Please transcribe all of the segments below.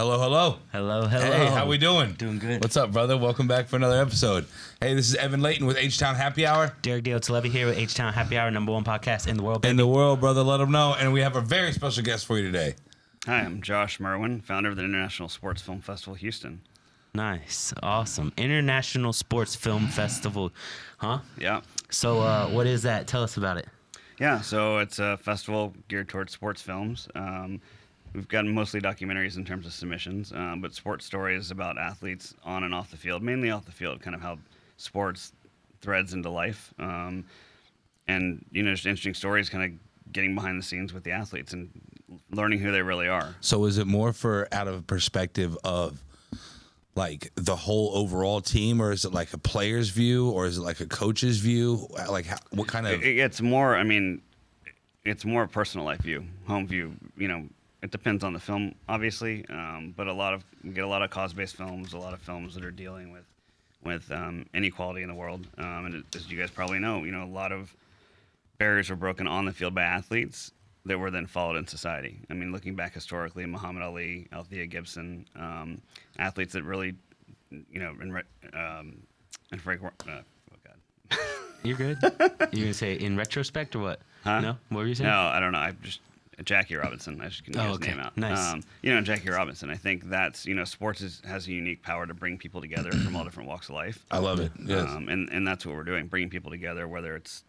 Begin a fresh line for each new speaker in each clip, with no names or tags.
Hello, hello.
Hello, hello.
Hey, how we doing?
Doing good.
What's up, brother? Welcome back for another episode. Hey, this is Evan Layton with HTown Happy Hour.
Derek Diotalevi here with HTown Happy Hour, #1 podcast in the world. Baby.
In the world, brother, let them know. And we have a very special guest for you today.
Hi, I'm Josh Merwin, founder of the International Sports Film Festival Houston.
Nice. Awesome. International Sports Film Festival. Huh?
Yeah.
So what is that? Tell us about it.
Yeah, so it's a festival geared towards sports films. We've got mostly documentaries in terms of submissions, but sports stories about athletes on and off the field, mainly off the field, kind of how sports threads into life. And, just interesting stories kind of getting behind the scenes with the athletes and learning who they really are.
So is it more out of a perspective of like the whole overall team, or is it like a player's view, or is it like a coach's view? Like what kind of...
It's more, it's more personal life view, home view, It depends on the film, obviously, but we get a lot of cause-based films, a lot of films that are dealing with inequality in the world. And as you guys probably know, a lot of barriers were broken on the field by athletes that were then followed in society. I mean, looking back historically, Muhammad Ali, Althea Gibson, athletes that really, and Frank. Oh God.
You're good. You gonna say in retrospect or what?
Huh?
No. What were you saying?
No, I don't know. Jackie Robinson. I just couldn't get his name out.
Nice.
Jackie Robinson. I think that's sports has a unique power to bring people together from all different walks of life.
I love it. Yes.
And that's what we're doing, bringing people together. Whether it's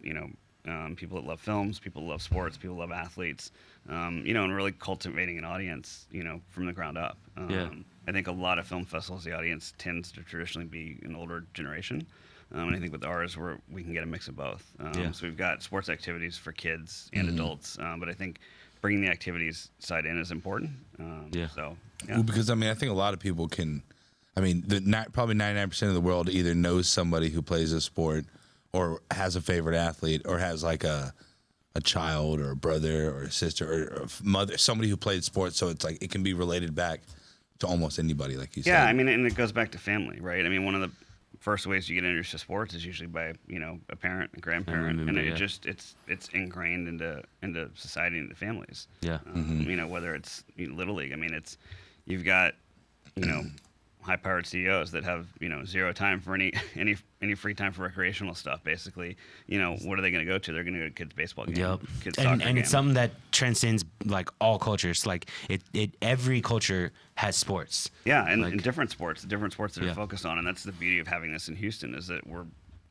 people that love films, people that love sports, people that love athletes, and really cultivating an audience, from the ground up. I think a lot of film festivals, the audience tends to traditionally be an older generation. And I think with ours, we can get a mix of both. So we've got sports activities for kids and adults, but I think bringing the activities side in is important. So, yeah.
Well, because I think a lot of people can. Probably 99% of the world either knows somebody who plays a sport, or has a favorite athlete, or has like a child or a brother or a sister or a mother, somebody who played sports. So it's like it can be related back to almost anybody, like you said.
Yeah, and it goes back to family, right? One of the first ways you get introduced to sports is usually by a parent, a grandparent, and it's ingrained into society and into families.
Yeah.
Whether it's Little League, you've got high-powered CEOs that have zero time for any free time for recreational stuff. Basically, what are they going to go to? They're going to go to kids' baseball game, kids' soccer game.
And it's something that transcends like all cultures. Like every culture has sports.
Yeah, and different sports that are focused on, and that's the beauty of having this in Houston, is that we're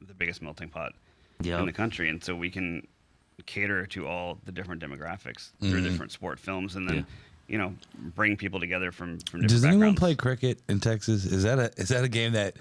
the biggest melting pot in the country, and so we can cater to all the different demographics through different sport films, and then. Bring people together from different
Does
backgrounds.
anyone play cricket in Texas? Is that a game that...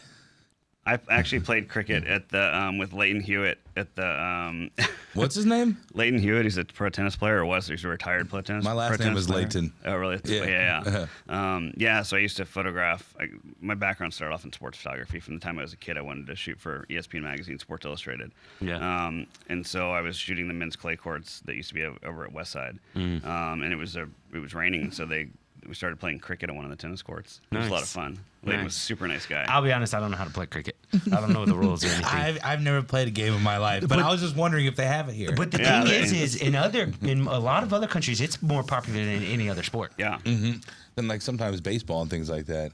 I've actually played cricket at the with Leighton Hewitt at the.
What's his name?
Leighton Hewitt. He's a pro tennis player, or was. He's a retired pro tennis.
My last name was
player.
Leighton.
Oh, really?
Yeah.
So I used to photograph. My background started off in sports photography. From the time I was a kid, I wanted to shoot for ESPN magazine, Sports Illustrated.
Yeah.
And so I was shooting the men's clay courts that used to be over at Westside. And it was raining, so we started playing cricket on one of the tennis courts. It was a lot of fun. Leighton was a super nice guy.
I'll be honest, I don't know how to play cricket. I don't know the rules or anything.
I've never played a game in my life, but I was just wondering if they have it here.
But the thing is in a lot of other countries, it's more popular than any other sport.
Yeah.
Then like sometimes baseball and things like that.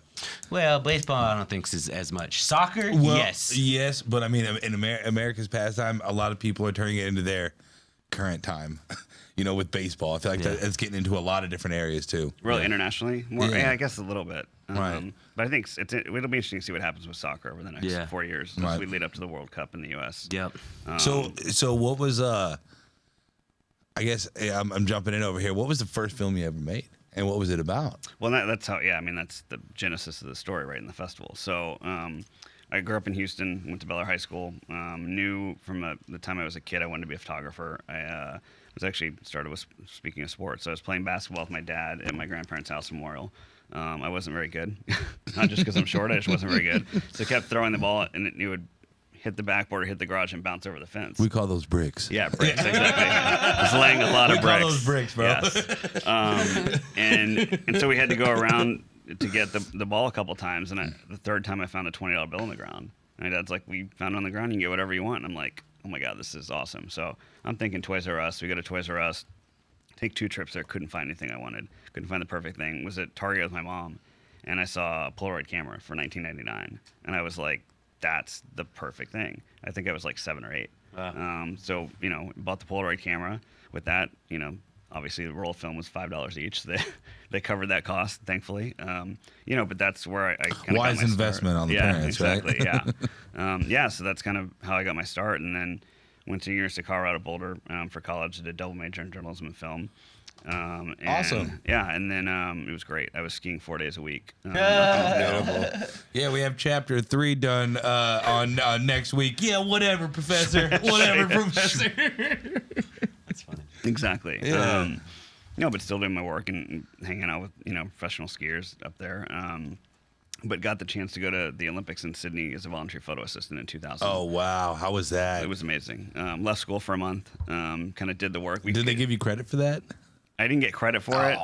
Well, baseball I don't think is as much. Soccer,
yes, but in America's pastime, a lot of people are turning it into their current time. With baseball, I feel like that it's getting into a lot of different areas too.
Really, internationally, more,
Yeah.
I guess a little bit.
Right.
But I think it'll be interesting to see what happens with soccer over the next 4 years as we lead up to the World Cup in the U.S.
Yep.
So what was I guess I'm jumping in over here. What was the first film you ever made, and what was it about?
Well, that's how. Yeah, that's the genesis of the story, right in the festival. So. I grew up in Houston, went to Bel Air High School, knew from the time I was a kid I wanted to be a photographer. I was actually started with, speaking of sports, so I was playing basketball with my dad at my grandparents' house in Memorial. I wasn't very good, not just because I'm short, I just wasn't very good. So I kept throwing the ball, and it would hit the backboard or hit the garage and bounce over the fence.
We call those bricks.
Yeah, bricks, exactly. Just laying a lot of bricks.
We call those bricks, bro.
Yes. And so we had to go around to get the ball a couple times, and the third time I found a $20 bill on the ground. And my dad's like, we found it on the ground, you can get whatever you want. And I'm like, oh my God, this is awesome. So I'm thinking Toys R Us. We go to Toys R Us, take 2 trips there, couldn't find anything I wanted, couldn't find the perfect thing. Was at Target with my mom. and I saw a Polaroid camera for $19.99, and I was like, that's the perfect thing. I think I was like 7 or 8.
Wow.
So bought the Polaroid camera. With that, obviously the roll of film was $5 each. So they covered that cost, thankfully. But that's where I kind of
wise investment on the parents,
exactly,
right?
Yeah. So that's kind of how I got my start, and then went to University of Colorado Boulder for college. Did a double major in journalism and film. And,
Awesome.
Yeah, and then it was great. I was skiing 4 days a week.
Yeah, we have chapter 3 done on next week. Yeah, whatever, professor. Whatever, professor.
That's funny.
Exactly.
Yeah.
But still doing my work and hanging out with professional skiers up there. But got the chance to go to the Olympics in Sydney as a volunteer photo assistant in 2000.
Oh, wow. How was that?
It was amazing. Left school for a month. Kind of did the work.
Did they give you credit for that?
I didn't get credit for it,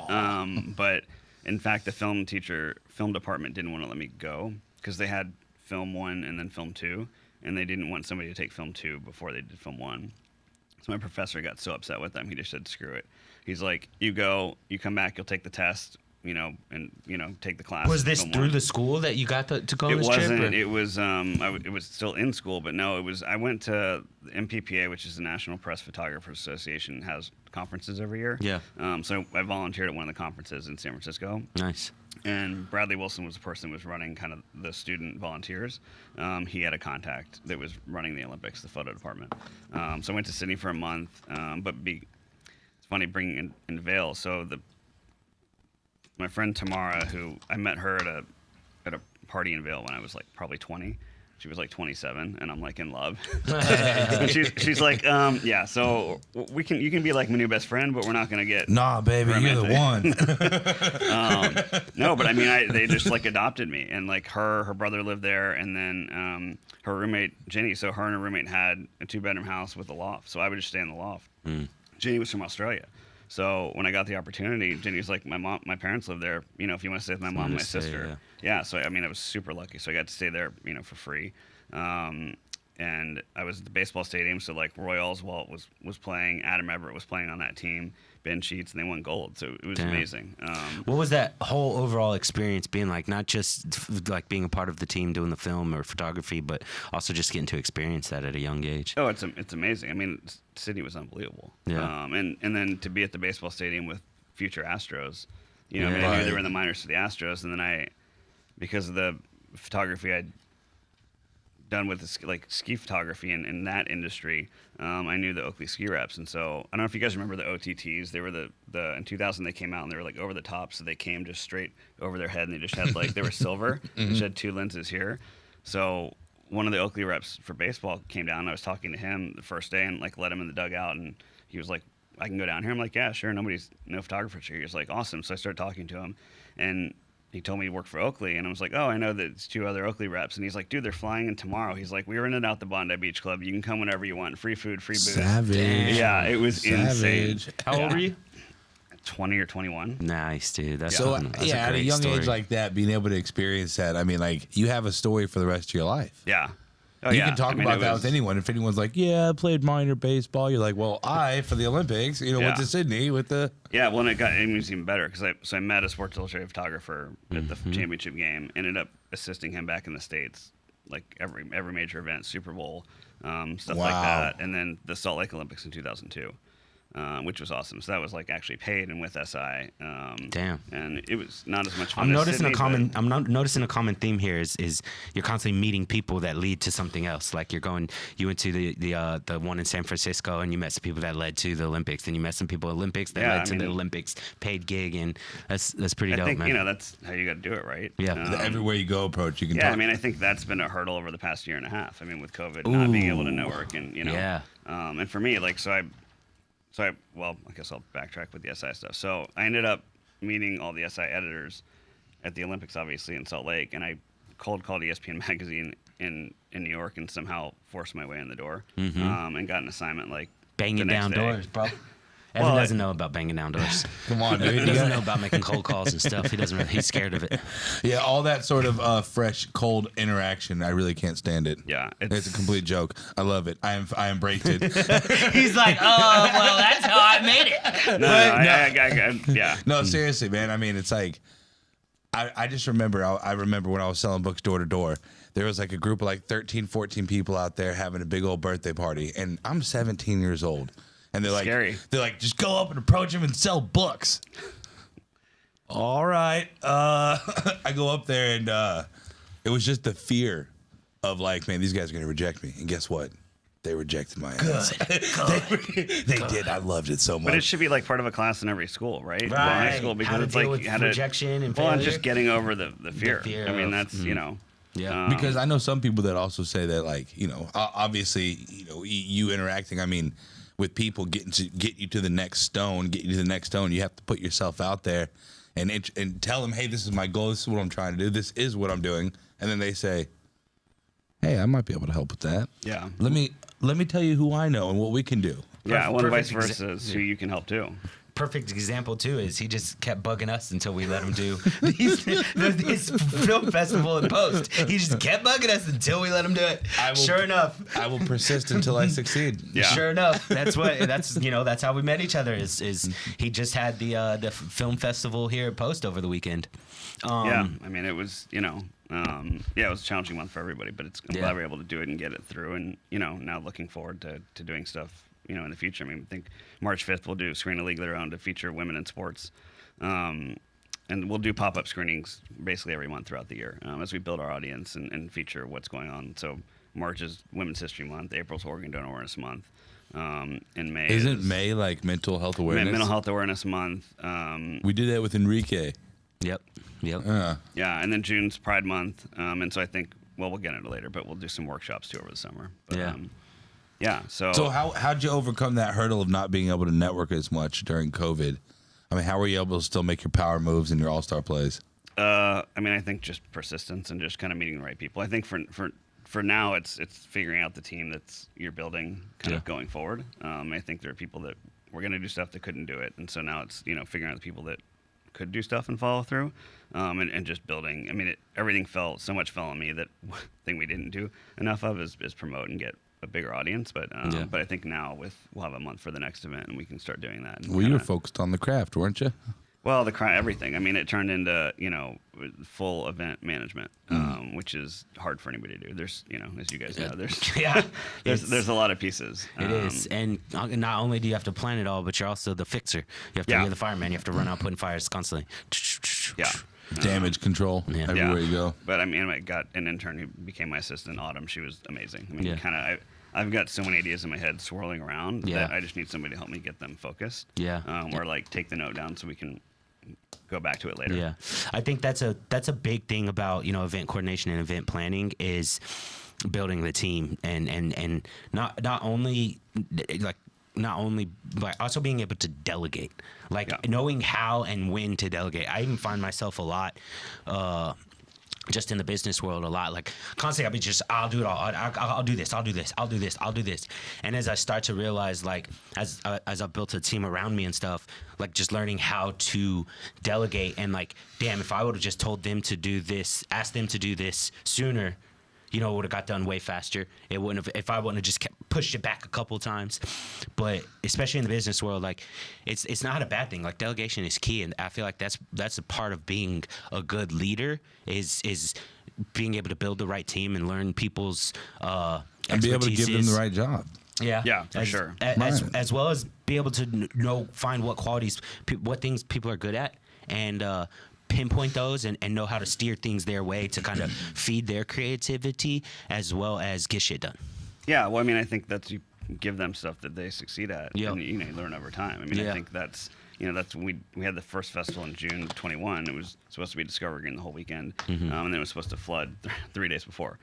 but in fact, the film department didn't want to let me go because they had film 1 and then film 2, and they didn't want somebody to take film 2 before they did film 1. So my professor got so upset with them, he just said, screw it. He's like, you go, you come back, you'll take the test, and take the class.
Was this through the school that you got to go on this trip?
It wasn't. It was still in school, but no, it was. I went to the MPPA, which is the National Press Photographers Association, has conferences every year.
Yeah.
So I volunteered at one of the conferences in San Francisco.
Nice.
And Bradley Wilson was the person who was running kind of the student volunteers. He had a contact that was running the Olympics, the photo department. So I went to Sydney for a month. It's funny bringing in Vail. So my friend Tamara, who I met her at a party in Vail when I was like probably 20. She was like 27, and I'm like in love. And she's like, yeah. So you can be like my new best friend, but we're not gonna get.
Nah, baby,
romantic.
you're the one.
No, but I mean, they just like adopted me, and like her brother lived there, and then her roommate Jenny. So her and her roommate had a 2-bedroom house with a loft. So I would just stay in the loft. Jenny was from Australia. So when I got the opportunity, Jenny was like, my parents live there. If you want to stay with my mom and my sister. Yeah. So, I mean, I was super lucky. So I got to stay there, for free. And I was at the baseball stadium. So like Roy Oswalt was playing, Adam Everett was playing on that team, Ben Sheets, and they won gold. So it was amazing.
What was that whole overall experience being like? Not just like being a part of the team doing the film or photography, but also just getting to experience that at a young age.
Oh, it's amazing. I mean, Sydney was unbelievable.
Yeah.
And then to be at the baseball stadium with future Astros, I knew they were in the minors to the Astros, and then because of the photography I'd done with ski photography in that industry, I knew the Oakley ski reps, and so I don't know if you guys remember the OTTs. They were the in 2000 they came out and they were like over the top, so they came just straight over their head, and they just had they were silver. They just had 2 lenses here. So one of the Oakley reps for baseball came down, and I was talking to him the first day and let him in the dugout, and he was like, I can go down here. I'm like, yeah, sure. No photographers here. He was like, awesome. So I started talking to him, and he told me he worked for Oakley, and I was like, oh, I know that it's 2 other Oakley reps. And he's like, dude, they're flying in tomorrow. He's like, we rented out the Bondi Beach Club. You can come whenever you want. Free food, free booze.
Savage.
Yeah, it was insane.
How old were you?
20 or 21.
Nice, dude. That's
So,
that's a
at a
great
young
story.
age like that, being able to experience that, I mean, you have a story for the rest of your life.
Yeah. Oh,
You
yeah.
can talk
I mean,
about
it
that
was-
with anyone. If anyone's like, yeah, I played minor baseball, you're like, well, for the Olympics, went to Sydney with the...
Yeah, well, and it was even better because I met a Sports Illustrated photographer at the championship game. Ended up assisting him back in the States, like every major event, Super Bowl, stuff like
Wow.
that, and then the Salt Lake Olympics in 2002, which was awesome. So that was actually paid and with SI.
Damn.
And it was not as much fun.
I'm
as
noticing
Sydney,
a common.
but-
I'm not noticing a common theme here is you're constantly meeting people that lead to something else. Like you went to the one in San Francisco and you met some people that led to the Olympics, and you met some people at Olympics that led to the Olympics, paid gig, and that's pretty dope,
I think
man.
that's how you got to do it, right?
Yeah.
everywhere you go approach, you can
Yeah,
talk.
I mean, I think that's been a hurdle over the past year and a half. I mean, with COVID, not being able to network, and
Yeah.
and for me, well, I guess I'll backtrack with the SI stuff. So I ended up meeting all the SI editors at the Olympics, obviously in Salt Lake, and I cold called ESPN magazine in New York and somehow forced my way in the door, and got an assignment
Banging
the next
down
day.
doors, bro. Evan
Well,
doesn't know about banging down doors.
Come on, dude.
He
You
doesn't
gotta-
know about making cold calls and stuff. He doesn't. He's scared of it.
Yeah, all that sort of fresh, cold interaction, I really can't stand it.
Yeah,
It's a complete joke. I love it. I embrace it.
He's like, oh, well, that's how I made it.
No, yeah.
No, seriously, man. I mean, it's like I just remember, I remember when I was selling books door to door, there was like a group of like 13, 14 people out there having a big old birthday party. And I'm 17 years old. And they're like, just go up and approach them and sell books. All right. I go up there and it was just the fear of like, man, these guys are going to reject me. And guess what? They rejected my ass. They did. I loved it so much.
But it should be like part of a class in every school, right?
Right.
High school, because
How to
it's
deal
like
with rejection and failure.
and just getting over the fear.
fear
I mean,
of-
that's you know.
Yeah.
Because I know some people that also say that, like, you know, obviously, you know, you interacting, I mean, with people get you to the next stone, you have to put yourself out there and tell them, hey, this is my goal, this is what I'm trying to do, this is what I'm doing. And then they say, hey, I might be able to help with that.
Yeah.
Let me tell you who I know and what we can do.
Yeah, well, and vice
Perfect
versa is who you can help too.
Perfect example too is he just kept bugging us until we let him do this film festival in post. He just kept bugging us until we let him do it. Sure enough,
I will persist until I succeed.
Yeah.
Sure enough, that's how we met each other. Is he just had the film festival here at Post over the weekend?
Yeah, I mean, it was it was a challenging month for everybody, but I'm
Yeah.
glad we're able to do it and get it through. And now looking forward to doing stuff in the future. I mean, I think March 5th we'll do Screen a League their own to feature women in sports, and we'll do pop-up screenings basically every month throughout the year as we build our audience and feature what's going on. So March is Women's History Month, April's Organ Donor Awareness Month, and May
Isn't May like mental health awareness?
Mental Health Awareness Month.
We did that with Enrique.
Yep.
Yeah, and then June's Pride Month, and so I think we'll get into it later, but we'll do some workshops too over the summer. But,
Yeah.
So how'd you overcome that hurdle of not being able to network as much during COVID? I mean, how were you able to still make your power moves and your all-star plays?
I mean, I think just persistence and just kind of meeting the right people. I think for now, it's figuring out the team that's you're building kind of going forward. I think there are people that were going to do stuff that couldn't do it, and so now it's figuring out the people that could do stuff and follow through, and just building. I mean, everything fell on me that thing we didn't do enough of is promote and get a bigger audience. But I think now we'll have a month for the next event and we can start doing that.
Well, you were focused on the craft, weren't you?
Well, everything. I mean, it turned into full event management, which is hard for anybody to do. There's as you guys know, there's a lot of pieces.
It is, and not only do you have to plan it all, but you're also the fixer. You have to be the fireman. You have to run out putting fires constantly.
Yeah.
Damage control everywhere you go.
But I mean, I got an intern who became my assistant, Autumn. She was amazing. I mean, I've got so many ideas in my head swirling around that I just need somebody to help me get them focused. Or like take the note down so we can go back to it later.
Yeah, I think that's a big thing about event coordination and event planning is building the team and not only but also being able to delegate, knowing how and when to delegate. I even find myself a lot just in the business world a lot, like constantly I'll do it all. I'll do this. I'll do this. I'll do this. I'll do this. And as I start to realize, like as I've built a team around me and stuff, like just learning how to delegate and like, damn, if I would have just told them to do this, asked them to do this sooner, it would have got done way faster. It wouldn't have, if I wouldn't have just pushed it back a couple of times. But especially in the business world, like it's not a bad thing. Like delegation is key, and I feel like that's a part of being a good leader is being able to build the right team and learn people's
and be able to give them the right job.
Yeah, for sure.
As well as be able to find what qualities, what things people are good at, and pinpoint those and know how to steer things their way to kind of feed their creativity as well as get shit done.
Yeah, well, I mean, I think that's you give them stuff that they succeed at, and you learn over time. I mean, I think that's we had the first festival in June 21. It was supposed to be Discovery Green the whole weekend, and then it was supposed to flood 3 days before.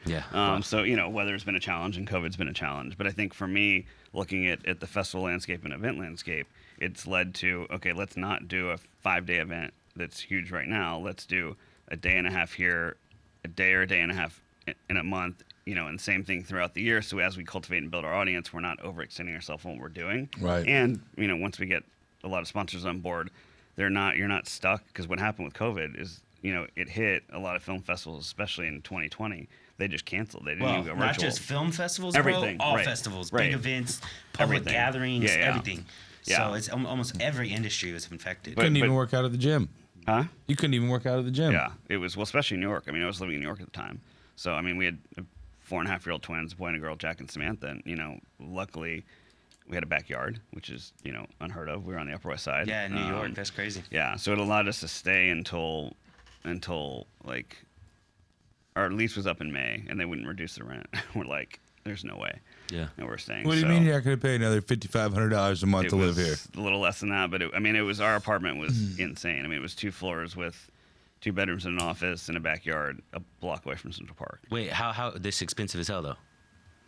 So weather's been a challenge and COVID's been a challenge, but I think for me, looking at the festival landscape and event landscape, it's led to let's not do a 5-day event that's huge right now. Let's do a day and a half here, a day or a day and a half in a month, and same thing throughout the year. So as we cultivate and build our audience, we're not overextending ourselves on what we're doing.
Right.
And, once we get a lot of sponsors on board, you're not stuck, because what happened with COVID is, it hit a lot of film festivals, especially in 2020. They just canceled. They didn't even go virtual.
Not just film festivals,
everything,
bro. All
right.
festivals,
Right.
big events, public
Everything.
gatherings, everything.
Yeah.
So it's almost every industry was infected.
Couldn't even work out at the gym.
Huh?
You couldn't even work out at the gym.
Yeah, it was, well, especially in New York. I mean, I was living in New York at the time. So, I mean, we had 4.5-year-old twins, a boy and a girl, Jack and Samantha. And, you know, luckily we had a backyard, which is, you know, unheard of. We were on the Upper West Side.
Yeah, in New York. That's crazy.
Yeah, so it allowed us to stay until like our lease was up in May, and they wouldn't reduce the rent. We're like, there's no way.
Yeah.
And we're staying.
What do you mean you're not going to pay another $5,500 a month to live here?
A little less than that, but it was our apartment was insane. I mean, it was 2 floors with 2 bedrooms and an office and a backyard, a block away from Central Park.
Wait, how this expensive as hell though?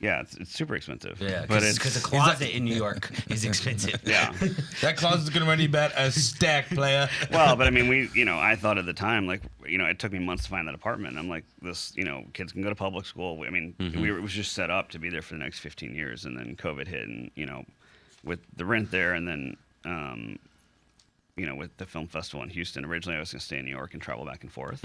Yeah, it's super expensive.
Yeah,
but
because a closet in New York is expensive.
Yeah.
That closet's going to run you about a stack, player.
Well, but I mean, I thought at the time, like, it took me months to find that apartment. I'm like, this, kids can go to public school. I mean, it was just set up to be there for the next 15 years, and then COVID hit, and with the rent there, and then with the film festival in Houston. Originally, I was going to stay in New York and travel back and forth,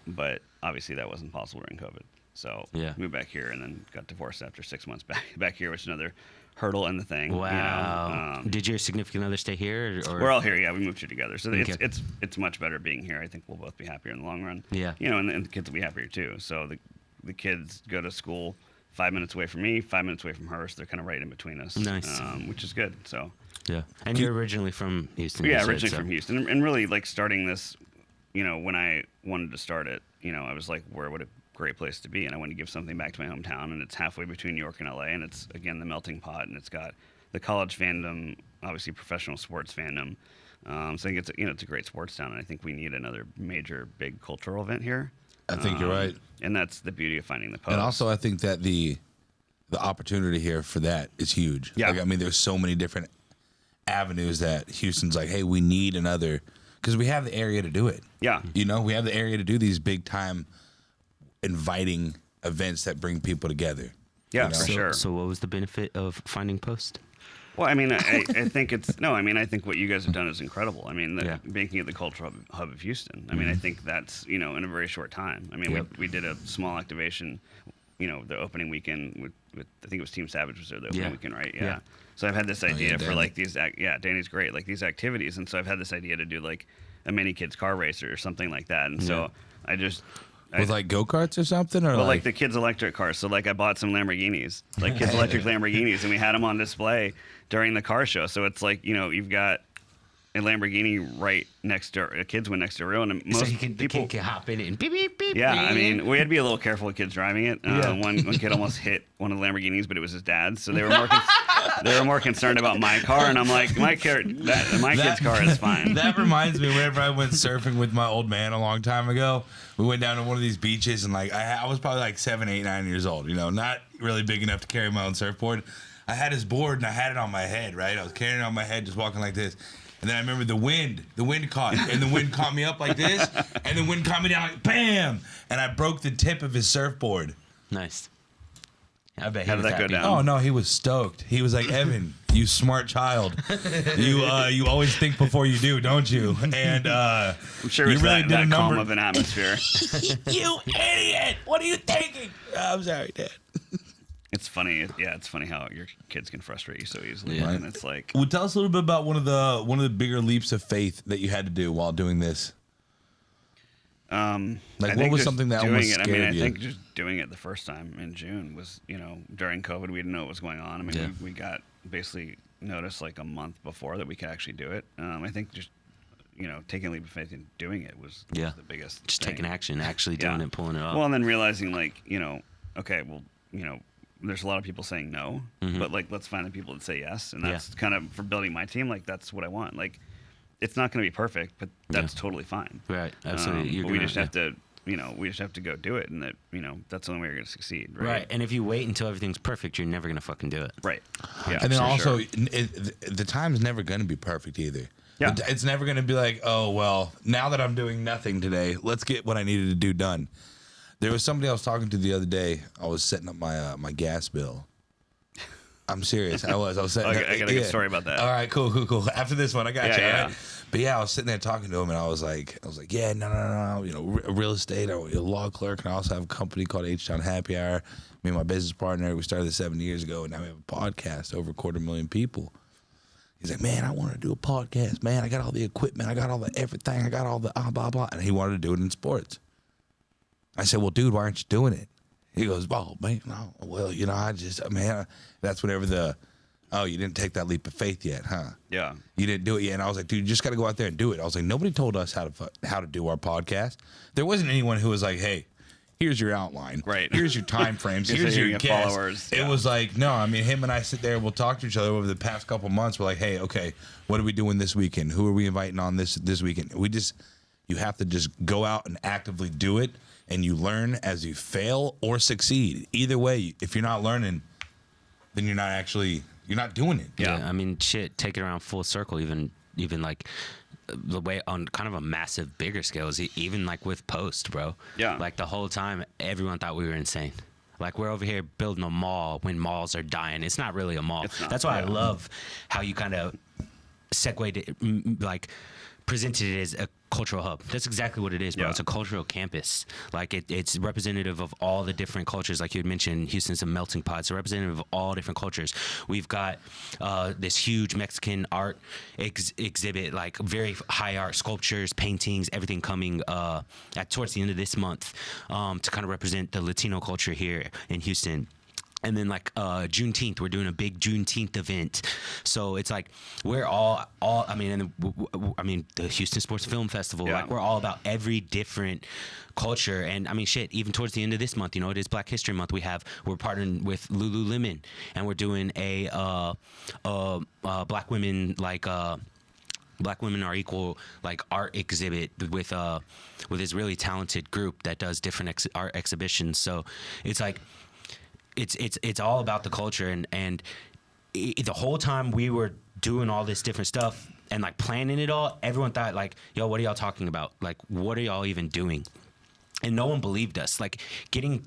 but obviously that wasn't possible during COVID. So moved back here, and then got divorced after 6 months back here, which is another hurdle in the thing.
Wow. Did your significant other stay here? Or?
We're all here. Yeah, we moved here together. So it's much better being here. I think we'll both be happier in the long run.
Yeah.
And the kids will be happier too. So the kids go to school 5 minutes away from me, 5 minutes away from her. So they're kind of right in between us.
Nice.
Which is good. So.
Yeah. And you're originally from Houston.
Yeah, originally from Houston, and really like starting this. When I wanted to start it, I was like, where would it great place to be, and I want to give something back to my hometown, and it's halfway between New York and LA, and it's again the melting pot, and it's got the college fandom, obviously professional sports fandom. So I think it's a great sports town, and I think we need another major big cultural event here.
I think you're right,
and that's the beauty of finding the post.
And also, I think that the opportunity here for that is huge.
Yeah,
like, I mean, there's so many different avenues that Houston's like, hey, we need another, because we have the area to do it.
Yeah,
we have the area to do these big time inviting events that bring people together.
Yeah, for sure.
So what was the benefit of finding Post?
Well, I mean, I think I think what you guys have done is incredible. I mean, making it the cultural hub of Houston. I mean, I think that's, in a very short time. I mean, we did a small activation, the opening weekend with I think it was Team Savage was there the opening weekend, right? Yeah. So I've had this idea for like these, Danny's great, like these activities. And so I've had this idea to do like a mini kids car race or something like that. And so with
like go-karts or something? Or
like the kids' electric cars. So like I bought some Lamborghinis, like kids' electric Lamborghinis, and we had them on display during the car show. So it's like, you've got a Lamborghini right next to a kid's one next to a real, and most
the kid can hop in it and beep, beep, beep.
Yeah, I mean, we had to be a little careful with kids driving it. One kid almost hit one of the Lamborghinis, but it was his dad's, so they were more concerned about my car, and I'm like, my kid's car is fine.
That reminds me, whenever I went surfing with my old man a long time ago, we went down to one of these beaches, and like I was probably like 7, 8, 9 years old, not really big enough to carry my own surfboard. I had his board, and I had it on my head, right? I was carrying it on my head, just walking like this. And then I remember the wind caught, and the wind caught me up like this, and the wind caught me down like bam, and I broke the tip of his surfboard.
Nice. I bet
How did that go down?
Oh no, he was stoked. He was like, Evan, you smart child. You always think before you do, don't you? And
I'm sure it was really that calm of an atmosphere.
You idiot! What are you thinking? I'm sorry, Dad.
It's funny. Yeah, it's funny how your kids can frustrate you so easily.
Yeah.
And it's like,
well, tell us a little bit about one of the bigger leaps of faith that you had to do while doing this. Like, what was something that almost scared you?
I think just doing it the first time in June was, during COVID, we didn't know what was going on. I mean, we got basically notice like a month before that we could actually do it. I think just, taking a leap of faith and doing it was the biggest
just
thing.
Taking action, actually doing it, pulling it off.
Well, and then realizing like, okay, well, there's a lot of people saying no, but like, let's find the people that say yes. And that's kind of for building my team. Like, that's what I want. Like, it's not going to be perfect, but that's totally fine.
Right. Absolutely.
But we just have to, we just have to go do it. And that, that's the only way you're going to succeed. Right.
And if you wait until everything's perfect, you're never going to fucking do it.
Right. Yeah.
And then also, the time's never going to be perfect either.
Yeah.
It's never going to be like, oh, well, now that I'm doing nothing today, let's get what I needed to do done. There was somebody I was talking to the other day. I was setting up my gas bill. I'm serious. I was setting up.
I got a good story about that.
All right, cool. After this one, I got you.
Yeah.
Right? But yeah, I was sitting there talking to him, and I was like, yeah, no. Real estate. I'm a law clerk, and I also have a company called HTown Happy Hour. Me and my business partner, we started this 7 years ago, and now we have a podcast over 250,000 people. He's like, man, I want to do a podcast, man. I got all the equipment. I got all the everything. I got all the blah, blah. And he wanted to do it in sports. I said, well, dude, why aren't you doing it? He goes, oh, man, no. Well, you know, that's whenever oh, you didn't take that leap of faith yet, huh?
Yeah.
You didn't do it yet. And I was like, dude, you just got to go out there and do it. I was like, nobody told us how to do our podcast. There wasn't anyone who was like, hey, here's your outline.
Right.
Here's your time frames. Here's your guests.
Followers.
It was like, no, I mean, him and I sit there, we'll talk to each other over the past couple months. We're like, hey, okay, what are we doing this weekend? Who are we inviting on this weekend? You have to just go out and actively do it, and you learn as you fail or succeed. Either way, if you're not learning, then you're not doing it.
Yeah. I mean, shit, take it around full circle, even like the way on kind of a massive bigger scale is even like with Post, bro.
Yeah.
Like the whole time, everyone thought we were insane. Like we're over here building a mall when malls are dying. It's not really a mall. That's why I love how you kind of segued it, like presented it as a cultural hub. That's exactly what it is, bro.
Yeah.
It's a cultural campus. Like it's representative of all the different cultures. Like you had mentioned, Houston's a melting pot. It's a representative of all different cultures. We've got this huge Mexican art exhibit, like very high art sculptures, paintings, everything coming towards the end of this month to kind of represent the Latino culture here in Houston. And then like Juneteenth, we're doing a big Juneteenth event. So it's like we're all I mean the Houston Sports Film Festival, like we're all about every different culture. And I mean shit, even towards the end of this month, you know, it is Black History Month. We're partnering with Lululemon, and we're doing a Black women Black Women Are Equal like art exhibit with this really talented group that does different art exhibitions. So it's like it's all about the culture, and the whole time we were doing all this different stuff and like planning it all, everyone thought like, yo, what are y'all talking about? Like, what are y'all even doing? And no one believed us. Like getting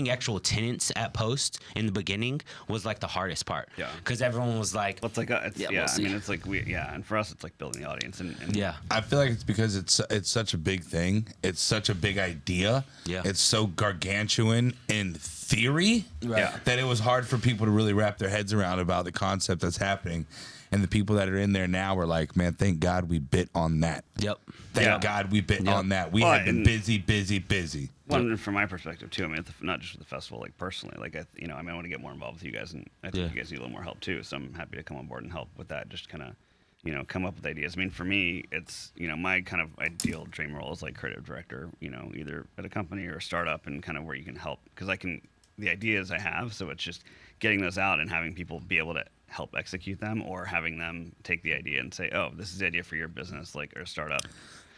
actual attendance at Post in the beginning was like the hardest part.
Yeah.
Because everyone was like,
well, it's like I mean, it's like and for us, it's like building the audience and
yeah.
I feel like it's because it's such a big thing. It's such a big idea.
Yeah.
It's so gargantuan in theory that it was hard for people to really wrap their heads around about the concept that's happening. And the people that are in there now were like, man, thank God we bit on that.
Yep.
Thank God we bit on that. We have been busy.
Well, and from my perspective too, I mean, not just with the festival, like personally, like I want to get more involved with you guys, and I think you guys need a little more help too. So I'm happy to come on board and help with that. Just kind of, come up with ideas. I mean, for me, it's my kind of ideal dream role is like creative director. Either at a company or a startup, and kind of where you can help because the ideas I have. So it's just getting those out and having people be able to help execute them, or having them take the idea and say, oh, this is the idea for your business, like, or startup.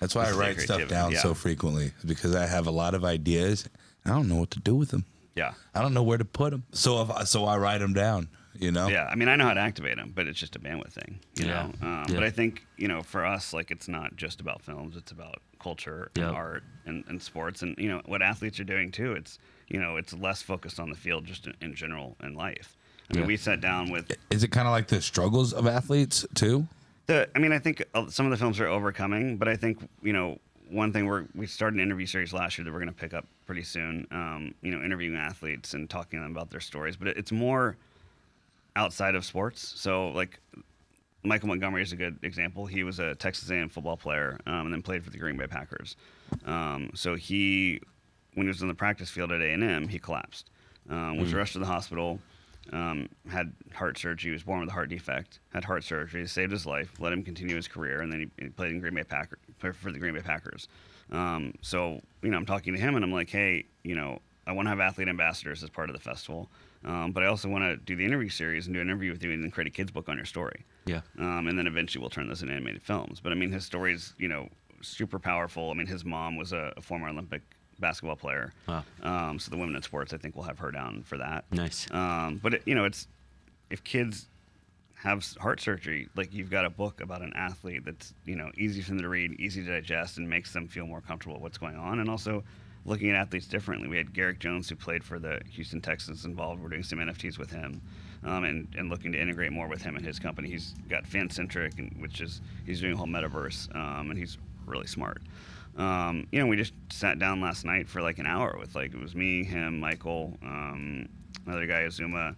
That's why I write stuff down so frequently, because I have a lot of ideas. I don't know what to do with them.
Yeah.
I don't know where to put them. So I write them down,
Yeah. I mean, I know how to activate them, but it's just a bandwidth thing, you know? But I think, for us, like, it's not just about films. It's about culture and art and sports. And, what athletes are doing too. It's, it's less focused on the field just in general in life. I mean, we sat down with...
Is it kind of like the struggles of athletes, too?
I think some of the films are overcoming, but I think, one thing we started an interview series last year that we're going to pick up pretty soon, interviewing athletes and talking to them about their stories. But it's more outside of sports. So, like, Michael Montgomery is a good example. He was a Texas A&M football player and then played for the Green Bay Packers. So when he was in the practice field at A&M, he collapsed, was rushed to the hospital. Had heart surgery. He was born with a heart defect. Had heart surgery. Saved his life. Let him continue his career, and then he played in for the Green Bay Packers. So I'm talking to him, and I'm like, hey, I want to have athlete ambassadors as part of the festival, but I also want to do the interview series and do an interview with you, and then create a kids book on your story. Yeah. And then eventually we'll turn those into animated films. But I mean, his story is super powerful. I mean, his mom was a former Olympic basketball player. Wow. So the Women in Sports, I think, will have her down for that. Nice. But it's if kids have heart surgery, like, you've got a book about an athlete that's easy for them to read, easy to digest, and makes them feel more comfortable with what's going on. And also looking at athletes differently. We had Garrick Jones, who played for the Houston Texans, involved. We're doing some NFTs with him, and looking to integrate more with him and his company. He's got Fancentric, he's doing a whole metaverse, and he's really smart. We just sat down last night for like an hour with, like, it was me, him, Michael, another guy, Azuma,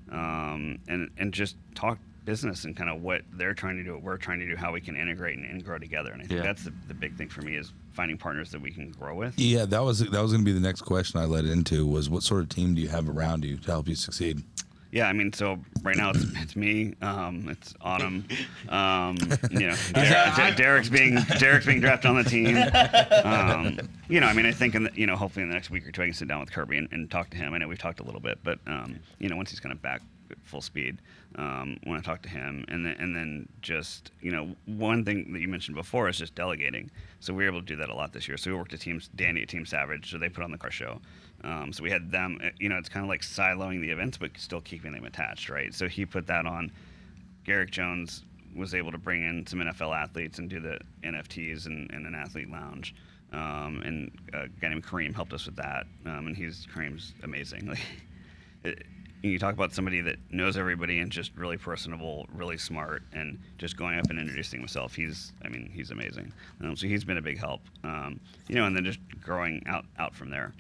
and just talked business and kind of what they're trying to do, what we're trying to do, how we can integrate and grow together. And I think that's the big thing for me is finding partners that we can grow with.
Yeah, that was going to be the next question I led into was what sort of team do you have around you to help you succeed?
Yeah, I mean, so right now it's me, it's Autumn, Derek's being drafted on the team. I mean, I think hopefully in the next week or two I can sit down with Kirby and talk to him. I know we've talked a little bit, but once he's kind of back at full speed, want to talk to him, and then just one thing that you mentioned before is just delegating. So we were able to do that a lot this year. So we worked at Danny at Team Savage, so they put on the car show. So we had them, it's kind of like siloing the events, but still keeping them attached, right? So he put that on. Garrick Jones was able to bring in some NFL athletes and do the NFTs and an athlete lounge. And a guy named Kareem helped us with that. And Kareem's amazing. You talk about somebody that knows everybody and just really personable, really smart, and just going up and introducing himself. He's amazing. So he's been a big help. And then just growing out from there.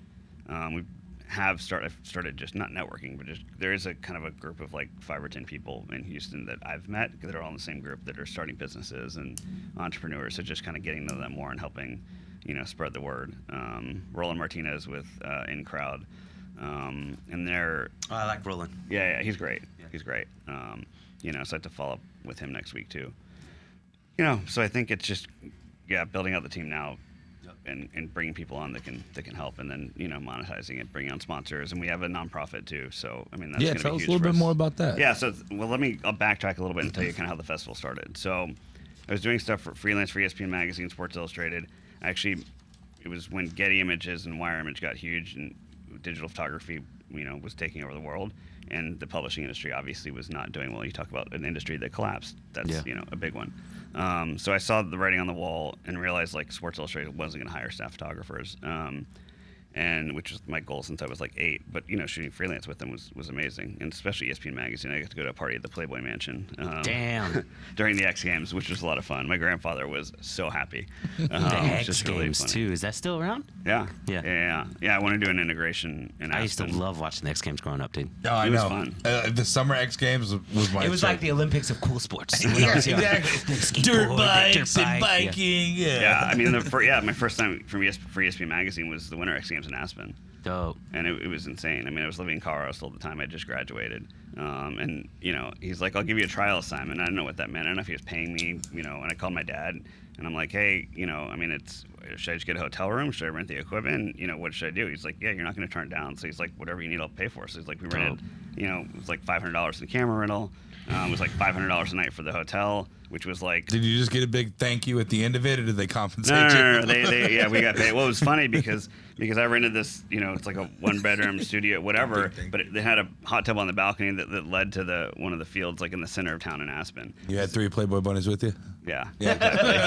I've started just not networking, but just there is a kind of a group of like 5 or 10 people in Houston that I've met that are all in the same group that are starting businesses and entrepreneurs. So just kind of getting to know them more and helping, spread the word. Roland Martinez with In Crowd, and they're.
Oh, I like Roland.
Yeah, he's great. Yeah. He's great. So I have to follow up with him next week too. So I think it's just building out the team now. And bringing people on that can help, and then monetizing it, bringing on sponsors, and we have a nonprofit too. So I mean, that's going to be huge.
Tell us a little bit more about that.
Yeah. So I'll backtrack a little bit and tell you kind of how the festival started. So I was doing stuff for freelance for ESPN Magazine, Sports Illustrated. Actually, it was when Getty Images and Wire Image got huge, and digital photography, was taking over the world, and the publishing industry obviously was not doing well. You talk about an industry that collapsed. That's a big one. So I saw the writing on the wall and realized like Sports Illustrated wasn't going to hire staff photographers, and which was my goal since I was like 8. But shooting freelance with them was amazing, and especially ESPN Magazine. I got to go to a party at the Playboy Mansion.
Damn.
During the X Games, which was a lot of fun. My grandfather was so happy.
The X Games too. Is that still around?
Yeah. I want to do an integration in Aspen.
I used to love watching the X Games growing up, dude.
Oh, I
It was
know.
fun.
The summer X Games was my.
It was like the Olympics of cool sports.
Yeah, exactly. Dirt bikes and biking.
Yeah, I mean, my first time for ESPN Magazine was the Winter X Games in Aspen.
Dope.
And it was insane. I mean, I was living in Colorado still at the time. I just graduated. And, he's like, I'll give you a trial assignment. I don't know what that meant. I don't know if he was paying me, and I called my dad. And I'm like, hey, should I just get a hotel room? Should I rent the equipment? What should I do? He's like, yeah, you're not going to turn it down. So he's like, whatever you need, I'll pay for. So he's like, we rented, it was like $500 in camera rental. It was like $500 a night for the hotel, which was like.
Did you just get a big thank you at the end of it, or did they compensate you?
No. We got paid. Well, it was funny because I rented this, it's like a 1-bedroom studio, whatever, but they had a hot tub on the balcony that led to one of the fields, like in the center of town in Aspen.
You had 3 Playboy bunnies with you?
Yeah, exactly.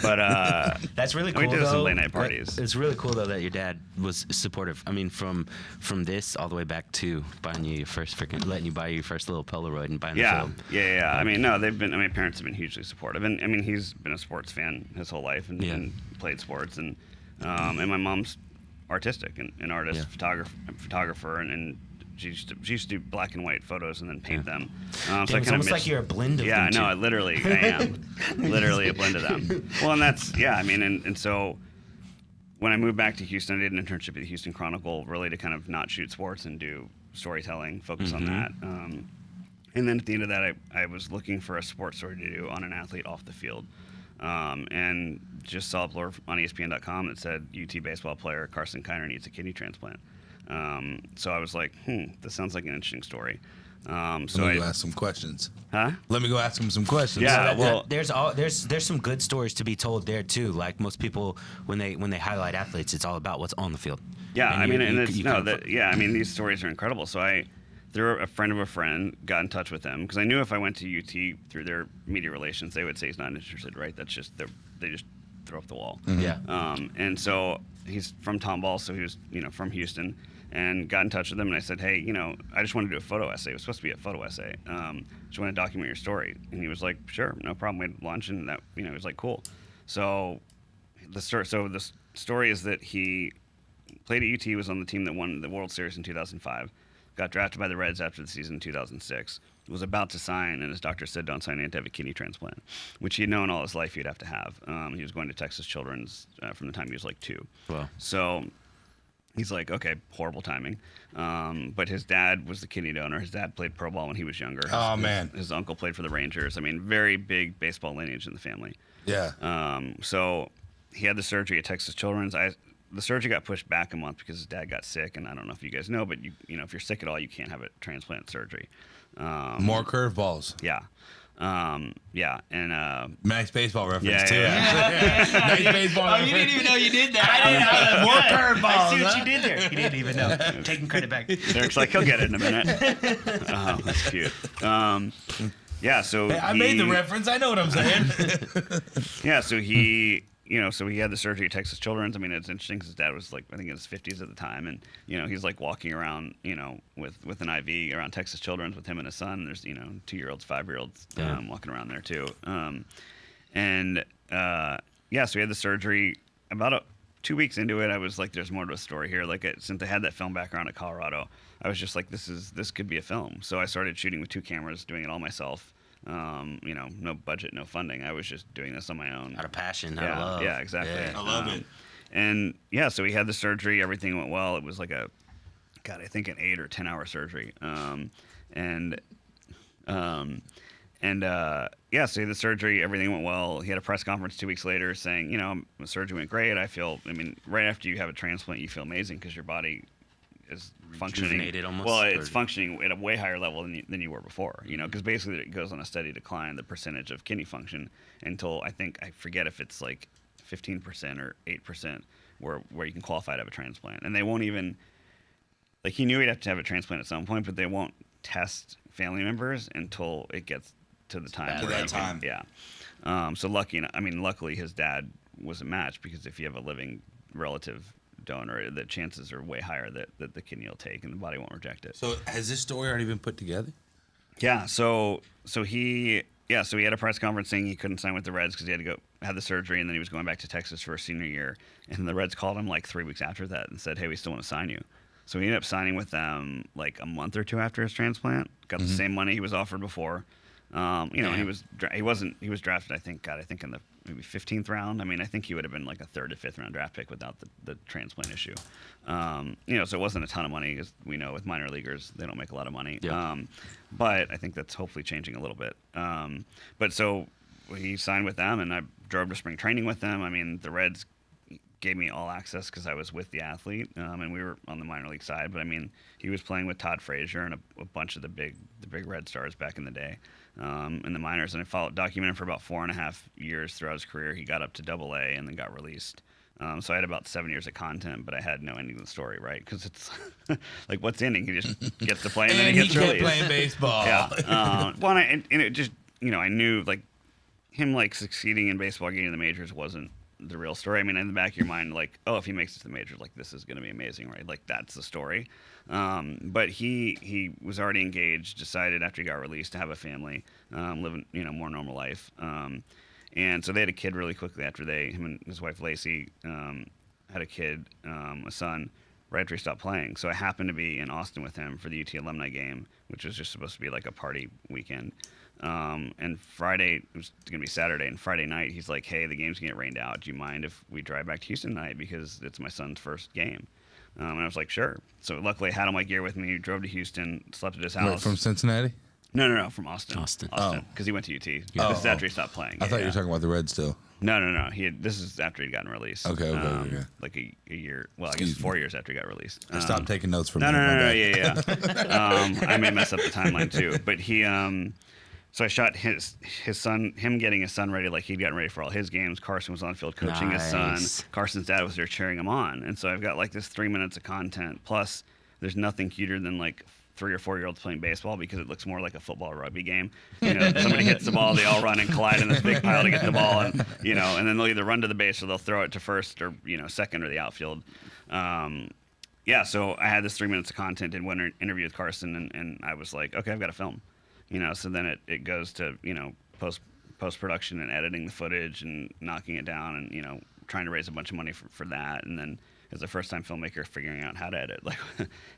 But
that's really cool.
We did
though.
some late night parties.
It's really cool though that your dad was supportive. I mean, from this all the way back to buying you your first letting you buy your first little Polaroid and buying the film.
Yeah. I mean, no, my parents have been hugely supportive, and I mean, he's been a sports fan his whole life and played sports, and my mom's artistic and artist, photographer, and she used to do black and white photos and then paint them.
Damn, so it's almost like you're a blend of them.
Yeah, no, I am literally a blend of them. Well, and that's I mean, and so when I moved back to Houston, I did an internship at the Houston Chronicle, really to kind of not shoot sports and do storytelling, focus on that. And then at the end of that, I was looking for a sports story to do on an athlete off the field. And just saw a blurb on ESPN.com that said UT baseball player Carson Kiner needs a kidney transplant. So I was like, this sounds like an interesting story. So
Let me go ask some questions.
Huh?
Let me go ask him some questions.
Yeah, well,
there's some good stories to be told there too. Like most people, when they highlight athletes, it's all about what's on the field.
Yeah, I mean, these stories are incredible. So through a friend of a friend, got in touch with them because I knew if I went to UT through their media relations, they would say he's not interested, right? That's just they just throw up the wall.
Mm-hmm.
Yeah.
And so he's from Tomball, so he was from Houston, and got in touch with them, and I said, hey, I just want to do a photo essay. It was supposed to be a photo essay. Just want to document your story. And he was like, sure, no problem. We had lunch, and that he was like, cool. So the story is that he played at UT, was on the team that won the World Series in 2005. got drafted by the Reds after the season in 2006. Was about to sign, and his doctor said, "Don't sign. You have to have a kidney transplant," which he had known all his life he'd have to have. He was going to Texas Children's from the time he was like 2.
Wow.
So he's like, okay, horrible timing. But his dad was the kidney donor. His dad played pro ball when he was younger. His uncle played for the Rangers. I mean, very big baseball lineage in the family.
Yeah.
So he had the surgery at Texas Children's. The surgery got pushed back a month because his dad got sick, and I don't know if you guys know, but you know, if you're sick at all, you can't have a transplant surgery.
More curveballs.
Yeah. Yeah, and
nice baseball reference too.
Yeah.
Nice baseball.
Oh, you didn't even know you did that.
I didn't know. More curveballs.
I see what you did there. He didn't even know. Taking credit back.
Derek's like, he'll get it in a minute. Oh, that's cute. Yeah, so
hey, I made the reference. I know what I'm saying.
Yeah, so he, you know, so he had the surgery at Texas Children's. I mean, it's interesting because his dad was like, I think in his 50s at the time, and you know, he's like walking around, you know, with an IV around Texas Children's with him and his son. There's, you know, 2-year-olds, 5-year-olds walking around there too. Yeah, so he had the surgery. About 2 weeks into it, I was like, there's more to a story here. Like, since I had that film background at Colorado, I was just like, this could be a film. So I started shooting with 2 cameras, doing it all myself. You know, no budget, no funding. I was just doing this on my own.
Out of passion, out of love.
Yeah, exactly.
Yeah.
I love it.
And yeah, so we had the surgery. Everything went well. It was like I think an 8 or 10 hour surgery. Yeah, so the surgery, everything went well. He had a press conference 2 weeks later saying, you know, the surgery went great. I mean, right after you have a transplant, you feel amazing because your body is functioning.
Rejuvenated almost,
well, it's functioning at a way higher level than you were before. You know, because basically it goes on a steady decline, the percentage of kidney function, until I forget if it's like 15% or 8% where you can qualify to have a transplant. And they won't even, like, he knew he'd have to have a transplant at some point, but they won't test family members until it gets to the time. Yeah. So luckily his dad was a match, because if you have a living relative donor, the chances are way higher that the kidney will take and the body won't reject it.
So has this story already been put together?
Yeah. So he had a press conference saying he couldn't sign with the Reds because he had to have the surgery, and then he was going back to Texas for his senior year. And the Reds called him like 3 weeks after that and said, "Hey, we still want to sign you." So he ended up signing with them like a month or 2 after his transplant. Got the same money he was offered before. You know, and he was drafted, I think in the maybe 15th round. I mean, I think he would have been like a 3rd or 5th round draft pick without the transplant issue. You know, so it wasn't a ton of money, because we know with minor leaguers, they don't make a lot of money.
Yeah.
But I think that's hopefully changing a little bit. But so he signed with them, and I drove to spring training with them. I mean, the Reds gave me all access because I was with the athlete, and we were on the minor league side. But I mean, he was playing with Todd Frazier and a bunch of the big Red Stars back in the day, in the minors. And I documented for about 4.5 years throughout his career. He got up to AA and then got released. So I had about 7 years of content, but I had no ending to the story, right? Because it's like, what's ending? He just gets to play and then he gets released.
Playing baseball.
Yeah. Well, and it just, you know, I knew like him like succeeding in baseball, getting to the majors wasn't the real story. I mean, in the back of your mind, like, oh, if he makes it to the majors, like, this is going to be amazing, right? Like, that's the story. But he was already engaged, decided after he got released to have a family, live, you know, more normal life. And so they had a kid really quickly after him and his wife Lacey had a kid, a son, right after he stopped playing. So I happened to be in Austin with him for the UT alumni game, which was just supposed to be like a party weekend. And Friday, it was going to be Saturday, and Friday night, he's like, "Hey, the game's going to get rained out. Do you mind if we drive back to Houston tonight, because it's my son's first game?" And I was like, "Sure." So luckily, I had all my gear with me, drove to Houston, slept at his house.
Wait, from Cincinnati?
No, from Austin.
Austin.
Because he went to UT. This is after he stopped playing.
I thought you were talking about the Reds still.
No. This is after he'd gotten released.
Okay.
Like a year. Well, I guess 4 years after he got released.
I stopped taking notes from
No.
you.
Yeah. I may mess up the timeline too, but he. So I shot his son, him getting his son ready, like he'd gotten ready for all his games. Carson was on field coaching his son. Carson's dad was there cheering him on, and so I've got like this 3 minutes of content. Plus, there's nothing cuter than like 3 or 4 year olds playing baseball, because it looks more like a football or rugby game. You know, somebody hits the ball, they all run and collide in this big pile to get the ball, and you know, and then they'll either run to the base or they'll throw it to first or, you know, second or the outfield. Yeah, so I had this 3 minutes of content, did one interview with Carson, and I was like, okay, I've got to film. You know, so then it goes to, you know, post production and editing the footage and knocking it down, and, you know, trying to raise a bunch of money for that, and then as a first-time filmmaker figuring out how to edit, like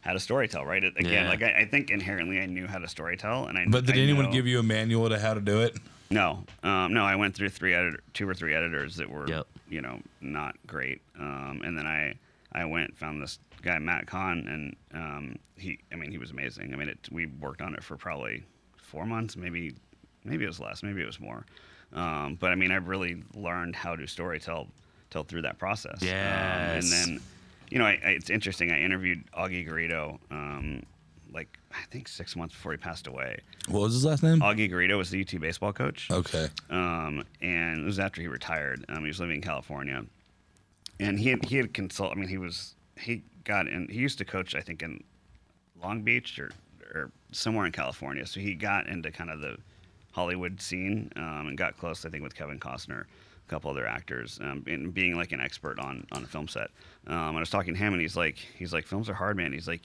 how to storytell, right? Again, like I think inherently I knew how to storytell, and
But did anyone give you a manual to how to do it?
No, no. I went through two or three editors that were, not great. And then I went found this guy Matt Kahn, and he was amazing. I mean, we worked on it for probably 4 months, maybe it was less, maybe it was more. But I mean, I really learned how to tell through that process.
Yes.
And then, it's interesting. I interviewed Augie Garrido, like I think 6 months before he passed away.
What was his last name?
Augie Garrido was the UT baseball coach.
Okay.
And it was after he retired. He was living in California, and he had consult. I mean, he used to coach, I think, in Long Beach or somewhere in California. So he got into kind of the Hollywood scene and got close, I think, with Kevin Costner, a couple other actors, and being like an expert on a film set. I was talking to him, and he's like, films are hard, man. He's like,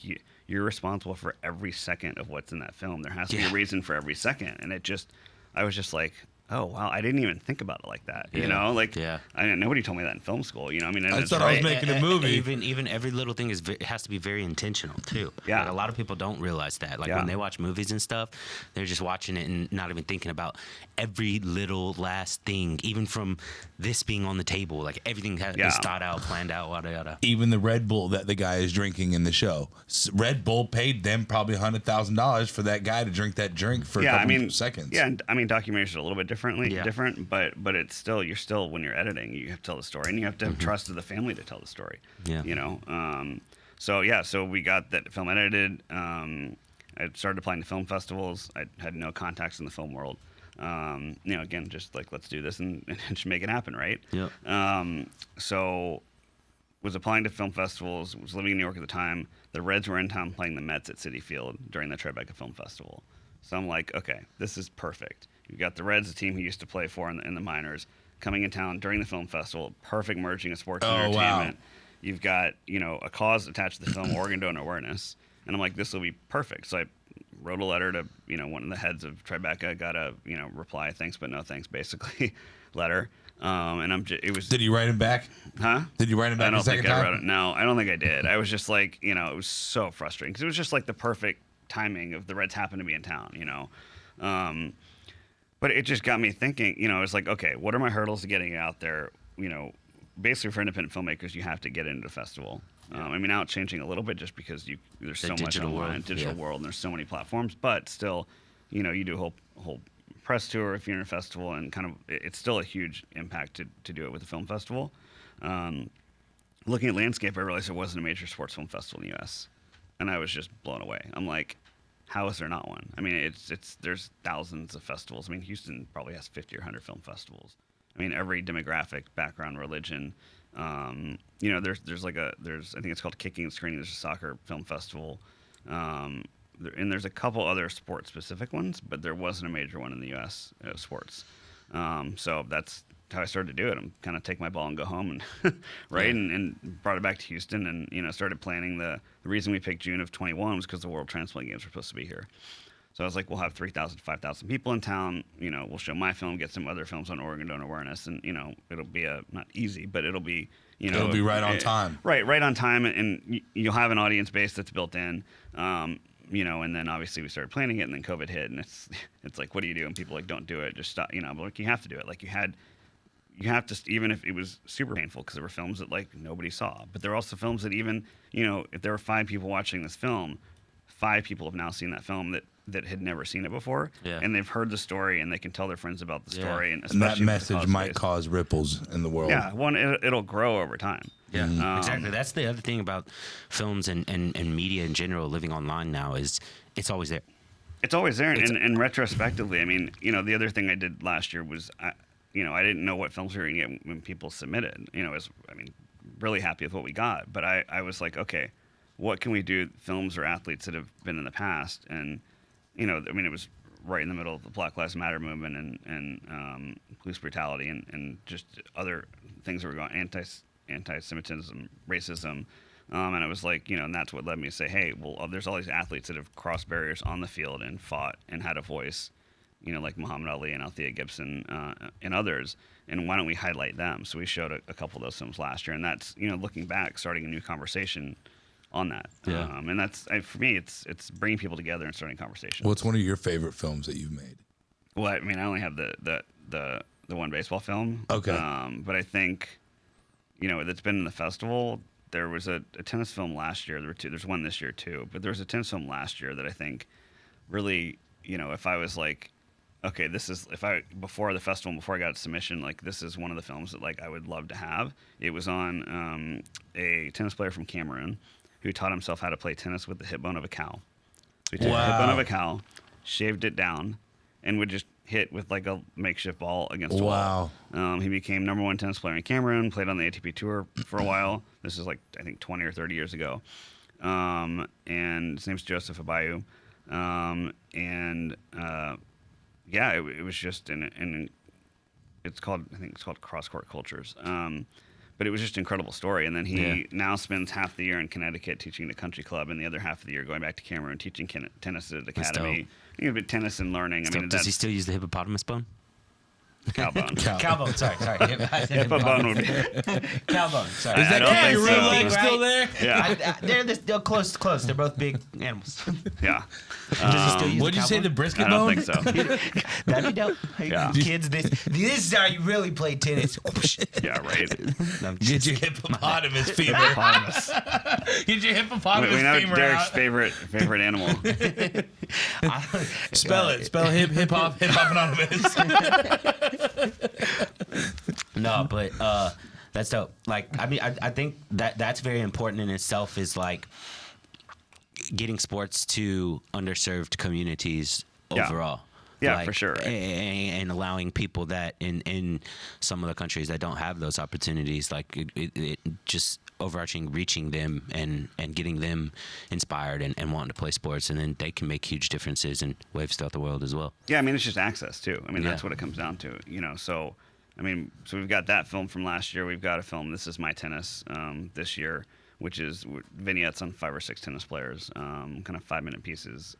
you're responsible for every second of what's in that film. There has to be a reason for every second. And I was just like, oh wow, I didn't even think about it like that. Nobody told me that in film school. I mean,
I thought I was making a movie.
Even every little thing has to be very intentional too.
Yeah,
like, a lot of people don't realize that. Like when they watch movies and stuff, they're just watching it and not even thinking about every little last thing, even from this being on the table. Like everything is thought out, planned out, yada yada.
Even the Red Bull that the guy is drinking in the show, Red Bull paid them probably $100,000 for that guy to drink that drink for a couple seconds.
Yeah, and I mean, documentaries are a little bit different, but it's still, when you're editing, you have to tell the story, and you have to have trust of the family to tell the story. So we got that film edited. I started applying to film festivals. I had no contacts in the film world. Again, just like, let's do this and just make it happen, right? So was applying to film festivals, was living in New York at the time. The Reds were in town playing the Mets at Citi Field during the Tribeca Film Festival. So I'm like, okay, this is perfect. You've got the Reds, the team he used to play for in the minors, coming in town during the film festival. Perfect merging of sports and entertainment. Wow. You've got, a cause attached to the film, organ donor awareness. And I'm like, this will be perfect. So I wrote a letter to, one of the heads of Tribeca, got a, reply, thanks but no thanks, basically, letter. Did
you write him back?
Huh?
Did you write him back the second time?
I wrote it. No, I don't think I did. I was just like, it was so frustrating because it was just like the perfect timing of the Reds happened to be in town, But it just got me thinking, it's like, okay, what are my hurdles to getting it out there? Basically for independent filmmakers, you have to get into the festival. Now it's changing a little bit just because there's so much online, digital world, and there's so many platforms. But still, you do a whole press tour if you're in a festival, and kind of it's still a huge impact to do it with a film festival. Looking at landscape, I realized there wasn't a major sports film festival in the U.S., and I was just blown away. I'm like, how is there not one? I mean, there's thousands of festivals. I mean, Houston probably has 50 or 100 film festivals. I mean, every demographic, background, religion. There's I think it's called Kicking and Screening. There's a soccer film festival, and there's a couple other sport specific ones, but there wasn't a major one in the U.S. Sports. So that's how I started to do it. I'm kind of take my ball and go home, and and brought it back to Houston, and started planning. The reason we picked June of 21 was because the World Transplant Games were supposed to be here. So I was like, we'll have 3,000, 5,000 people in town. We'll show my film, get some other films on organ donor awareness, and it'll be not easy, but it'll be
it'll be right on time.
Right on time, and you'll have an audience base that's built in. And then obviously we started planning it, and then COVID hit, and it's like, what do you do? And people like, don't do it, just stop. But like, you have to do it. Like you have to, even if it was super painful, because there were films that like nobody saw, but there are also films that even if there were 5 people watching this film, 5 people have now seen that film that had never seen it before, and they've heard the story, and they can tell their friends about the story, and
that message might cause ripples in the world.
Yeah, it'll grow over time.
Yeah, exactly. That's the other thing about films and media in general, living online now, is it's always there.
It's always there, and retrospectively, I mean, the other thing I did last year was, I didn't know what films we were going to get when people submitted. Really happy with what we got, but I was like, okay, what can we do? Films or athletes that have been in the past, and it was right in the middle of the Black Lives Matter movement and police brutality and just other things that were going, anti-Semitism, racism, and I was like, and that's what led me to say, hey, well, there's all these athletes that have crossed barriers on the field and fought and had a voice, like Muhammad Ali and Althea Gibson and others, and why don't we highlight them? So we showed a couple of those films last year, and that's looking back, starting a new conversation on that. And that's for me, it's bringing people together and starting conversations.
What's one of your favorite films that you've made?
Well, I mean, I only have the one baseball film.
Okay.
But I think that's been in the festival. There was a tennis film last year. There were two. There's one this year too. But there was a tennis film last year that I think really, if I was like, okay, before the festival, before I got a submission, like this is one of the films that like I would love to have. It was on a tennis player from Cameroon who taught himself how to play tennis with the hip bone of a cow. So he took the hip bone of a cow, shaved it down, and would just hit with like a makeshift ball against a wall. He became #1 tennis player in Cameroon, played on the ATP Tour for a while. This is like, I think 20 or 30 years ago. And his name's Joseph Abayu. It was just it's called Cross Court Cultures. But it was just an incredible story. And then he now spends half the year in Connecticut teaching at a country club, and the other half of the year going back to Cameroon teaching tennis at an academy. Tennis and learning.
Does he still use the hippopotamus bone?
Cowbone.
Cowbone. Sorry.
Hippobone would be.
Cowbone. Sorry.
Is that kangaroo leg still there?
Yeah.
They're close. They're both big animals.
Yeah.
Does he still use
What'd you say, the brisket
I don't
bone?
think so.
That'd be dope. Hey,
Yeah.
kids, this is how you really play tennis.
Yeah, right.
Get your hippopotamus femur.
Hippopotamus.
Get your hippopotamus
We know
femur
Derek's
out.
favorite animal.
Spell it. Spell hip hop anonymous.
No, but that's dope. Like, I mean, I think that's very important in itself. Is like getting sports to underserved communities overall.
Yeah,
like,
for sure.
And allowing people that in some of the countries that don't have those opportunities, like it just overarching, reaching them and getting them inspired and wanting to play sports, and then they can make huge differences in waves throughout the world as well.
Yeah, I mean, it's just access too. I mean, that's what it comes down to, So, I mean, so we've got that film from last year. We've got a film, This Is My Tennis, this year, which is vignettes on 5 or 6 tennis players, kind of 5-minute pieces,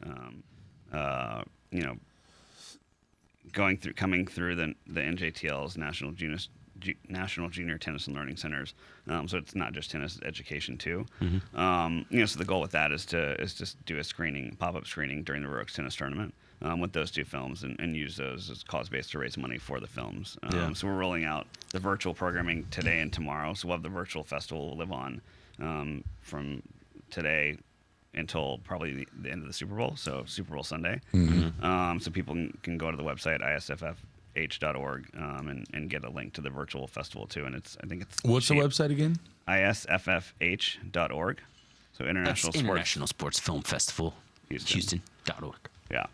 coming through the NJTL's National Junior Tennis and Learning Centers. So it's not just tennis, it's education too. Mm-hmm. So the goal with that is to do a pop-up screening during the Rogues Tennis Tournament with those 2 films and use those as cause-based to raise money for the films. So we're rolling out the virtual programming today and tomorrow. So we'll have the virtual festival we'll live on from today until probably the end of the Super Bowl, so Super Bowl Sunday. Mm-hmm. So people can go to the website isffh.org and get a link to the virtual festival too. And I think it's
What's
cheap.
the website again?
isffh.org. So
International Sports Film Festival, Houston.org.
Yeah.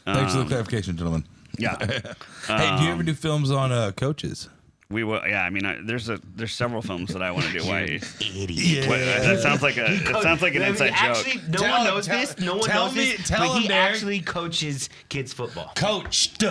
Thanks for the clarification, gentlemen.
Yeah.
Hey, do you ever do films on coaches?
We will. Yeah. I mean, there's several films that I want to do. Why?
Idiot.
That sounds like an inside joke.
No one knows this. No one knows this. But he actually coaches kids football.
Coached.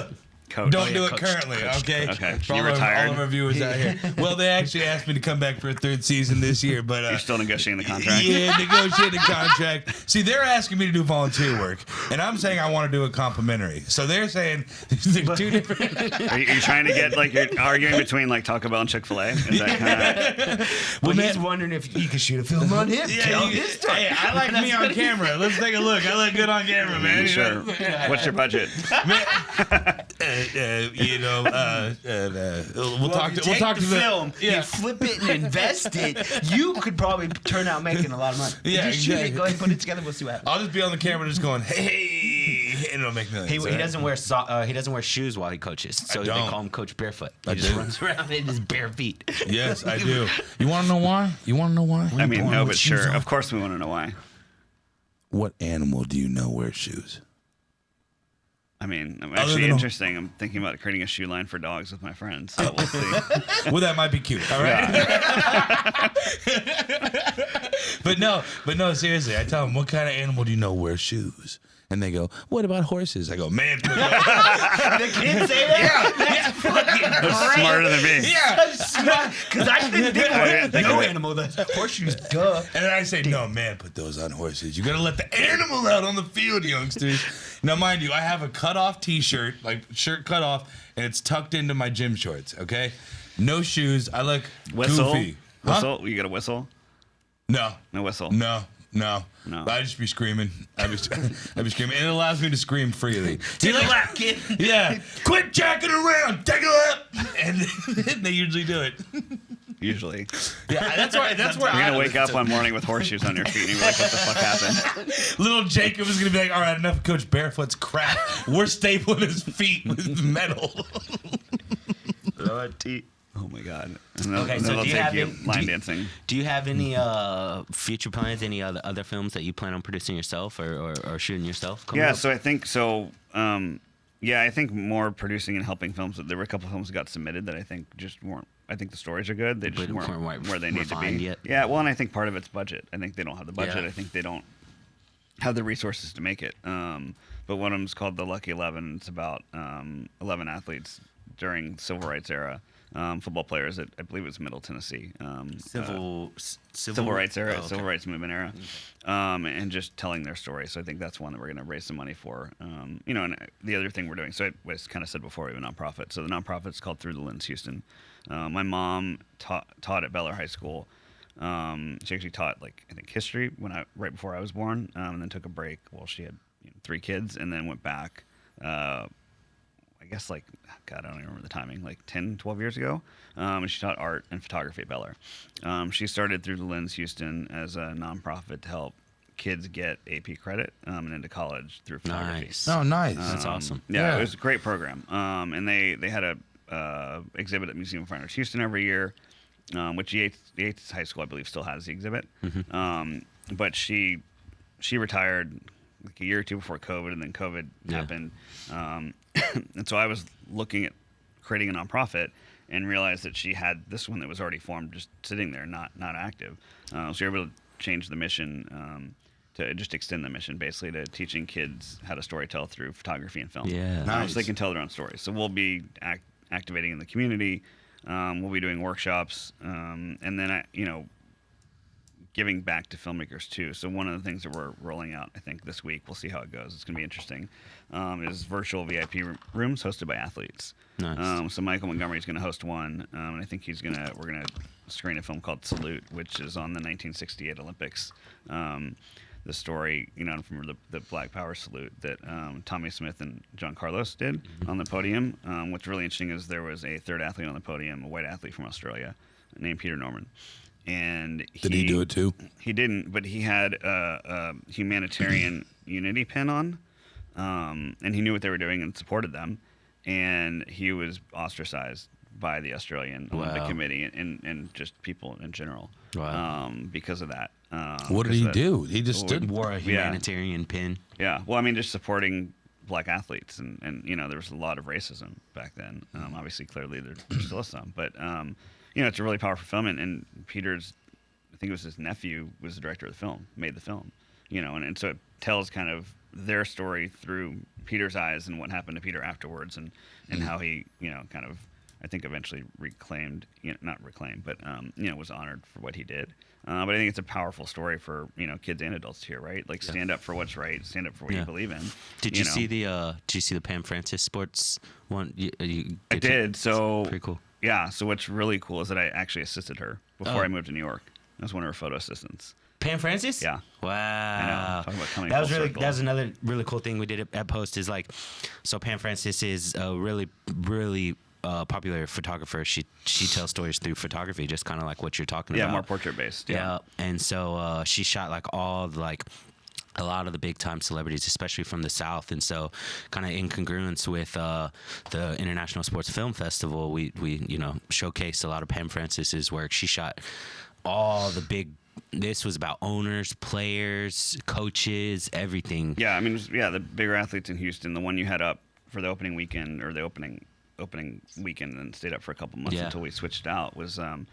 Coach.
Don't do it
coached,
currently, okay?
Okay.
For
You're
all
retired.
all of our viewers out here. Well, they actually asked me to come back for a 3rd season this year, but
You're still negotiating the contract.
Yeah, negotiating the contract. See, they're asking me to do volunteer work, and I'm saying I want to do it complimentary. So they're saying there's 2 different.
Are you trying to get like you're arguing between like Taco Bell and Chick-fil-A? Is that kind of?
Well, he's wondering if you could shoot a film on him.
Yeah, hey, I like me on camera. Let's take a look. I look good on camera, man.
Sure. What's your budget?
We'll talk to
the film,
Yeah.
you flip it and invest it, you could probably turn out making a lot of money.
Yeah,
just shoot
exactly.
it, go ahead and put it together, we'll see what happens.
I'll just be on the camera just going, hey, and it'll make millions.
He doesn't wear he doesn't wear shoes while he coaches, so they
don't.
call him Coach Barefoot. He
I
just
do.
runs around in his bare feet.
Yes, I do. You want to know why?
I mean, no, but sure. Of course, we want to know why.
What animal do you know wears shoes?
I mean, I'm actually interesting. I'm thinking about creating a shoe line for dogs with my friends. So we'll see.
Well, that might be cute. All right. But no, seriously. I tell them, what kind of animal do you know wears shoes? And they go, what about horses? I go, man. The
kids say that?
Yeah.
They're smarter than me.
Yeah.
Because I couldn't think of it. No animal that horseshoes, duh.
And then I say, no, man, put those on horses. You got to let the animal out on the field, youngsters. Now, mind you, I have a cut-off T-shirt, like shirt cut off, and it's tucked into my gym shorts, okay? No shoes. I look goofy.
Whistle? You got a whistle?
No.
No whistle?
No. I just be screaming. I be screaming, and it allows me to scream freely.
Take a lap, kid.
Yeah. Quit jacking around. Take a lap. And they usually do it.
Usually.
Yeah, that's why.
You're gonna wake up one morning with horseshoes on your feet, and you're like, "What the fuck happened?"
Little Jacob is gonna be like, "All right, enough of Coach Barefoot's crap. We're stapling his feet with metal."
Oh my god.
Okay, so do you have
line dancing?
Do you have any future plans? Any other films that you plan on producing yourself or shooting yourself?
Yeah, so I think so. I think more producing and helping films. There were a couple films that got submitted that I think just weren't. I think the stories are good. They just weren't where they need to be
yet.
Yeah, well, and I think part of it's budget. I think they don't have the budget.
Yeah.
I think they don't have the resources to make it. But one of them is called The Lucky 11. It's about 11 athletes during the Civil Rights era. Football players at, I believe it was Middle Tennessee. Civil rights era,
okay.
Civil rights movement era, and just telling their story. So I think that's one that we're going to raise some money for. And the other thing we're doing, so I kind of said before, we have a nonprofit. So the nonprofit's called Through the Lens Houston. My mom taught at Beller High School. She actually taught I think history right before I was born, and then took a break. Well, she had 3 kids, and then went back. I guess God, I don't even remember the timing, 10, 12 years ago. And she taught art and photography at Beller. She started Through the Lens Houston as a nonprofit to help kids get AP credit and into college through photography.
Nice.
Oh, nice.
That's awesome.
Yeah, it was a great program. And they had a exhibit at Museum of Fine Arts Houston every year, which Yates High School, I believe, still has the exhibit.
Mm-hmm.
But she retired a year or two before COVID, and then COVID happened. And so I was looking at creating a nonprofit and realized that she had this one that was already formed, just sitting there, not active. So you're able to change the mission to just extend the mission, basically, to teaching kids how to storytell through photography and film.
Yeah.
Nice.
So they can tell their own stories. So we'll be activating in the community. We'll be doing workshops, and then giving back to filmmakers too. So one of the things that we're rolling out, I think this week, we'll see how it goes. It's going to be interesting. Is virtual VIP rooms hosted by athletes.
Nice.
So Michael Montgomery is going to host one, and I think we're going to screen a film called Salute, which is on the 1968 Olympics. The story, from the Black Power salute that Tommy Smith and John Carlos did on the podium. What's really interesting is there was a third athlete on the podium, a white athlete from Australia, named Peter Norman. And
Did he do it too?
He didn't, but he had a humanitarian unity pin on, and he knew what they were doing and supported them. And he was ostracized by the Australian Olympic Committee and just people in general because of that.
What did he do? He just stood.
Wore a humanitarian pin.
Yeah. Well, I mean, just supporting black athletes, and there was a lot of racism back then. Obviously, clearly there still is some, but it's a really powerful film. And Peter's, I think it was his nephew, was the director of the film, made the film. And so it tells kind of their story through Peter's eyes and what happened to Peter afterwards, and how he kind of, I think, eventually reclaimed, not reclaimed, but was honored for what he did. But I think it's a powerful story for kids and adults to hear, right? Stand up for what's right, stand up for what you believe in.
Did you see the Pam Francis sports one?
I did. So
pretty cool.
Yeah. So what's really cool is that I actually assisted her before I moved to New York. I was one of her photo assistants.
Pam Francis?
Yeah.
Wow.
I know. Talking about coming
that was
full
really
circle.
that was another really cool thing we did at Post is so Pam Francis is a really popular photographer. She tells stories through photography, just kind of like what you're talking about.
Yeah, more portrait based.
Yeah. And so she shot a lot of the big time celebrities, especially from the South. And so kind of in congruence with the International Sports Film Festival, we showcased a lot of Pam Francis's work. She shot all the big, this was about owners, players, coaches, everything.
Yeah, I mean, the bigger athletes in Houston, the one you had up for the opening weekend or the opening opening weekend and stayed up for a couple months
Yeah.
until we switched out was on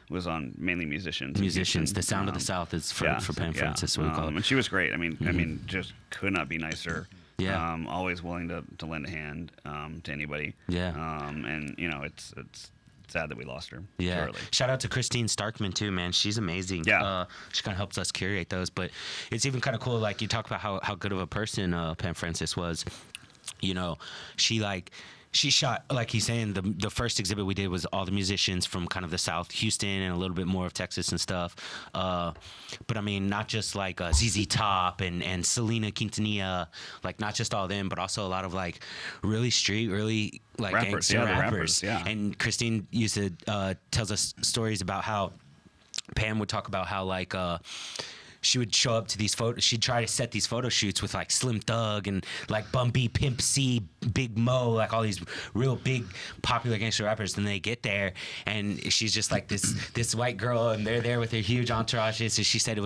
mainly musicians.
Musicians. The Sound of the South is for Pam Francis. What we call it.
And she was great. I mean, just could not be nicer.
Yeah.
Always willing to lend a hand to anybody.
Yeah.
And it's sad that we lost her.
Yeah.
Early.
Shout out to Christine Starkman too, man. She's amazing.
Yeah.
She kind of helps us curate those, but it's even kind of cool. Like you talk about how good of a person Pam Francis was. You know, she shot, like he's saying, the first exhibit we did was all the musicians from kind of the South, Houston, and a little bit more of Texas and stuff. But I mean, not just like ZZ Top and Selena Quintanilla, like not just all them, but also a lot of like really street, really like
Rappers,
gangster
the
rappers.
yeah.
And Christine used to tells us stories about how Pam would talk about how like she would show up to these photos. She'd try to set these photo shoots with like Slim Thug and like Bun B, Pimp C, Big Mo, like all these real big popular gangster rappers. Then they get there and she's just like this white girl, and they're there with their huge entourages. So she said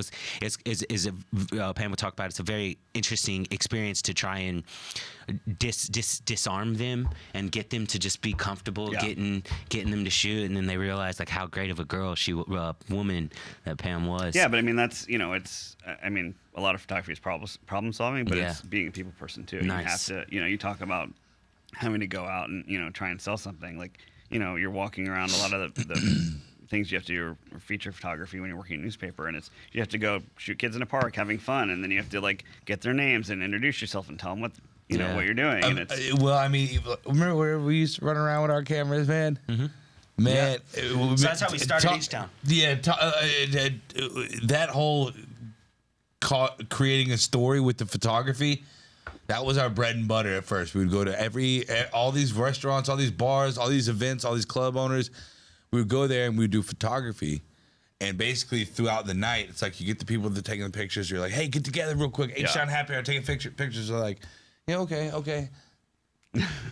Pam would talk about it's a very interesting experience to try and disarm them and get them to just be comfortable getting them to shoot, and then they realize like how great of a girl woman that Pam was.
Yeah, but I mean that's I mean a lot of photography is problem solving, but it's being a people person too.
Nice.
You have to you talk about having to go out and try and sell something, like you're walking around a lot of the things you have to do or feature photography when you're working in newspaper, and you have to go shoot kids in a park having fun, and then you have to like get their names and introduce yourself and tell them what what you're doing. And
well, I mean, remember where we used to run around with our cameras, man? Mm-hmm. Man,
so that's how we started HTown.
Yeah, that whole creating a story with the photography, that was our bread and butter at first. We would go to all these restaurants, all these bars, all these events, all these club owners. We would go there and we would do photography. And basically throughout the night, it's like you get the people that are taking the pictures. You're like, hey, get together real quick. HTown Happy Hour, taking pictures. They're like, yeah, okay.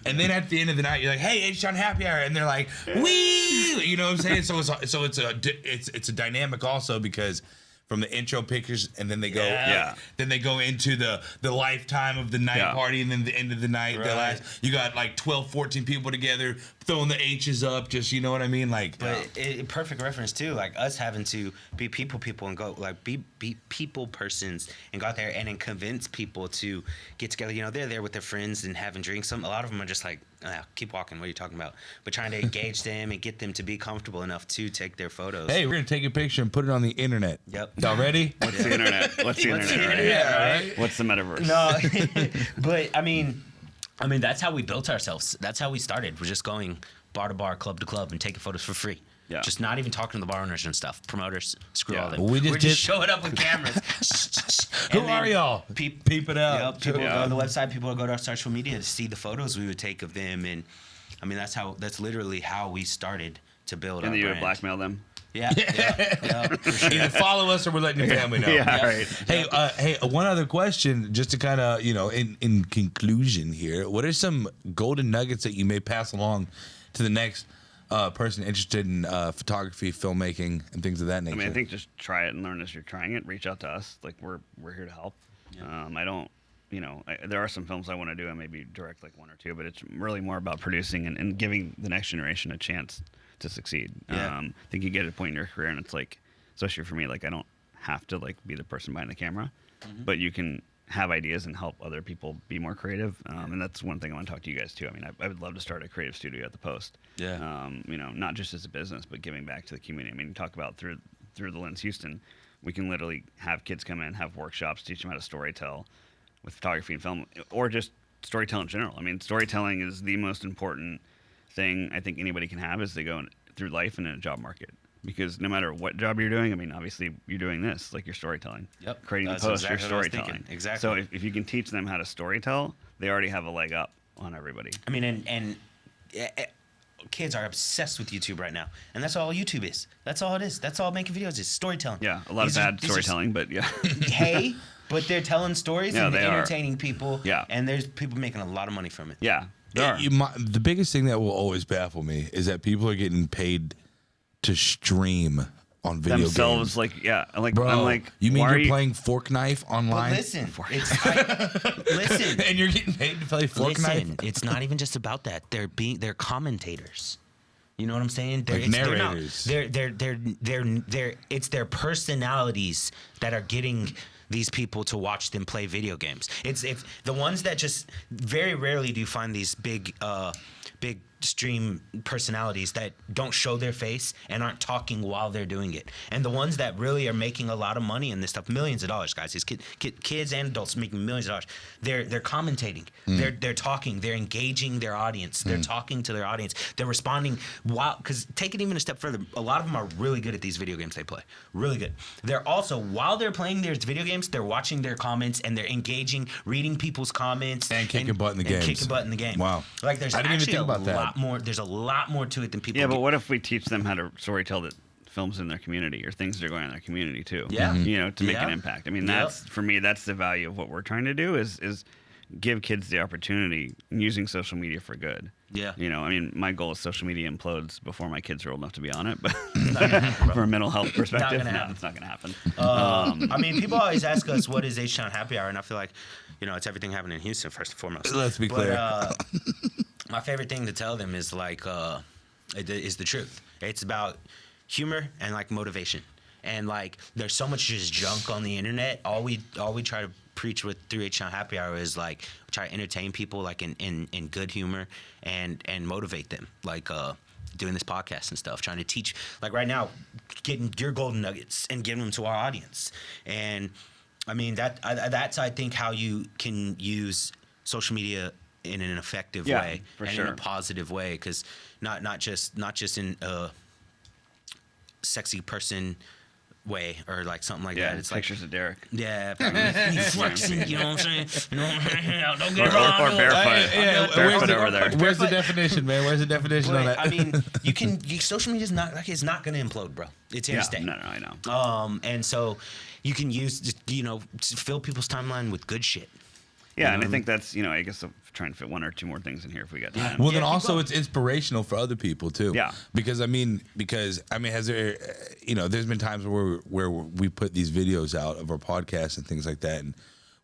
And then at the end of the night, you're like, hey, HTown Happy Hour. And they're like, wee! You know what I'm saying? So it's a dynamic also, because from the intro pictures, and then they go, then they go into the lifetime of the night party, and then the end of the night, you got like 12, 14 people together throwing the H's up, just, you know what I mean? Like,
but perfect reference too, like us having to be people and go like be people persons and go out there and then convince people to get together. They're there with their friends and having drinks. A lot of them are just like, keep walking. What are you talking about? But trying to engage them and get them to be comfortable enough to take their photos.
Hey, we're gonna take a picture and put it on the internet.
Yep.
Y'all ready?
What's the internet? What's the internet? Right?
Yeah, right.
What's the metaverse?
No, but I mean, that's how we built ourselves. That's how we started. We're just going bar to bar, club to club, and taking photos for free.
Yeah.
Just not even talking to the bar owners and stuff. Promoters, screw all them.
We're just
showing up with cameras.
Who are y'all? Peep it out.
Yep, people will go to the website. People will go to our social media to see the photos we would take of them, and I mean that's literally how we started to build.
And
our
then you
brand.
would blackmail them.
Yeah, for sure.
Either follow us or we're letting your family know.
Right.
Hey, one other question, just to kind of, in conclusion here. What are some golden nuggets that you may pass along to the next person interested in photography, filmmaking, and things of that nature?
I mean, I think just try it and learn as you're trying it. Reach out to us. Like we're here to help. Yeah. I don't, there are some films I want to do and maybe direct like one or two, but it's really more about producing and giving the next generation a chance to succeed.
Yeah.
I think you get to a point in your career and it's like, especially for me, like I don't have to like be the person behind the camera, but you can have ideas and help other people be more creative. And that's one thing I want to talk to you guys too. I mean, I would love to start a creative studio at the Post.
Yeah.
Not just as a business, but giving back to the community. I mean, you talk about through the lens Houston, we can literally have kids come in, have workshops, teach them how to storytell with photography and film, or just storytelling in general. I mean, storytelling is the most important thing I think anybody can have as they go through life and in a job market. Because no matter what job you're doing, I mean, obviously you're doing this, like you're storytelling.
Yep.
Creating
That's
the post,
exactly
you're
what I was
storytelling.
thinking. Exactly.
So if you can teach them how to storytell, they already have a leg up on everybody.
I mean, and kids are obsessed with YouTube right now, and that's all YouTube is. That's all it is. That's all making videos is storytelling.
Yeah, a lot of bad storytelling, but yeah.
Hey, but they're telling stories and
they
entertaining people.
Yeah.
And there's people making a lot of money from it.
Yeah, there are.
The biggest thing that will always baffle me is that people are getting paid to stream on video
themselves.
games.
Like, yeah, like
Bro,
I'm like,
you mean
why
you're playing Fork Knife online?
But listen, listen,
And you're getting paid to play Fork Knife?
it's not even just about that. They're commentators. You know what I'm saying?
Like narrators.
They're it's their personalities that are getting these people to watch them play video games. It's the ones that just very rarely do you find these big stream personalities that don't show their face and aren't talking while they're doing it. And the ones that really are making a lot of money in this stuff, millions of dollars, guys. These kids and adults making millions of dollars. They're commentating. They're talking. They're engaging their audience. They're talking to their audience. They're responding while, because take it even a step further, a lot of them are really good at these video games they play. Really good. They're also, while they're playing their video games, they're watching their comments and they're engaging, reading people's comments.
And kicking butt in the games.
Kicking butt in the game.
Wow.
Like there's
I didn't even
actually
think about
a
that.
lot more. There's a lot more to it than people.
Yeah, but what if we teach them how to storytell that films in their community or things that are going on in their community too?
Yeah.
You know, to make
Yeah.
an impact. I mean, that's for me. That's the value of what we're trying to do is give kids the opportunity using social media for good.
Yeah.
You know, I mean, my goal is social media implodes before my kids are old enough to be on it, but from a mental health perspective,
gonna happen.
it's not going to happen.
I mean, people always ask us what is HTown Happy Hour, and I feel like, you know, it's everything happening in Houston first and foremost.
Let's be clear.
My favorite thing to tell them is like, is the truth. It's about humor and like motivation. And like, there's so much just junk on the internet. All we try to preach with through HTown Happy Hour is like try to entertain people like in good humor and motivate them. Like doing this podcast and stuff, trying to teach, like right now, getting your golden nuggets and giving them to our audience. And I mean that's I think how you can use social media in an effective way
for
and
sure.
in a positive way, because not just in a sexy person way or like something like that. It's
pictures of Derek.
you flexing, you know what I'm saying? You know, don't get
Or
it wrong.
barefoot. Barefoot over there.
Where's the definition, man? Where's the definition on
But,
that?
I mean, social media is not going to implode, bro. It's here to stay.
No, I know.
And so you can use, you know, to fill people's timeline with good shit.
Yeah, and I think that's, you know, I guess I'll try and fit one or two more things in here if we got time.
Well, then
keep
also
going.
it's inspirational for other people too.
Yeah.
Because I mean, has there, you know, there's been times where we put these videos out of our podcasts and things like that, and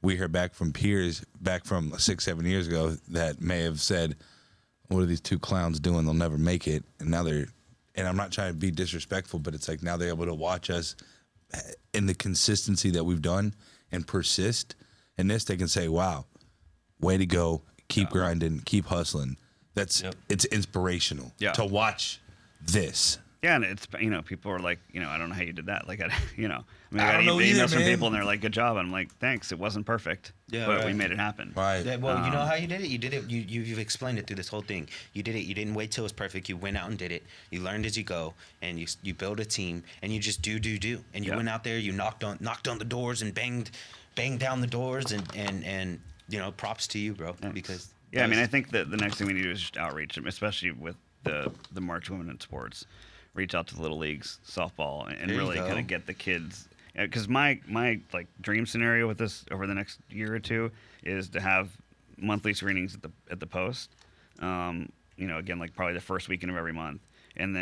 we hear back from peers back from 6-7 years ago that may have said, "What are these two clowns doing? They'll never make it." And now they're, and I'm not trying to be disrespectful, but it's like now they're able to watch us in the consistency that we've done and persist in this. They can say, "Wow, way to go. Keep grinding, keep hustling." It's inspirational to watch this.
Yeah, and it's, you know, people are like, you know, I don't know how you did that. Like, I
I
got
don't know either,
emails from
man.
people and they're like, "Good job." I'm like, "Thanks. It wasn't perfect, but we made it happen."
Right.
Yeah, well, you know how you did it? You did it. You've explained it through this whole thing. You did it. You didn't wait till it was perfect. You went out and did it. You learned as you go, and you build a team, and you just do. And you went out there. You knocked on the doors and banged down the doors, and you know, props to you, bro.
Thanks.
Because
Yeah, I mean, I think that the next thing we need to do is just outreach, especially with the March Women in Sports. Reach out to the little leagues, softball, and
There you
really
go.
kind of get the kids. Because my like dream scenario with this over the next year or two is to have monthly screenings at the Post. You know, again, like probably the first weekend of every month, and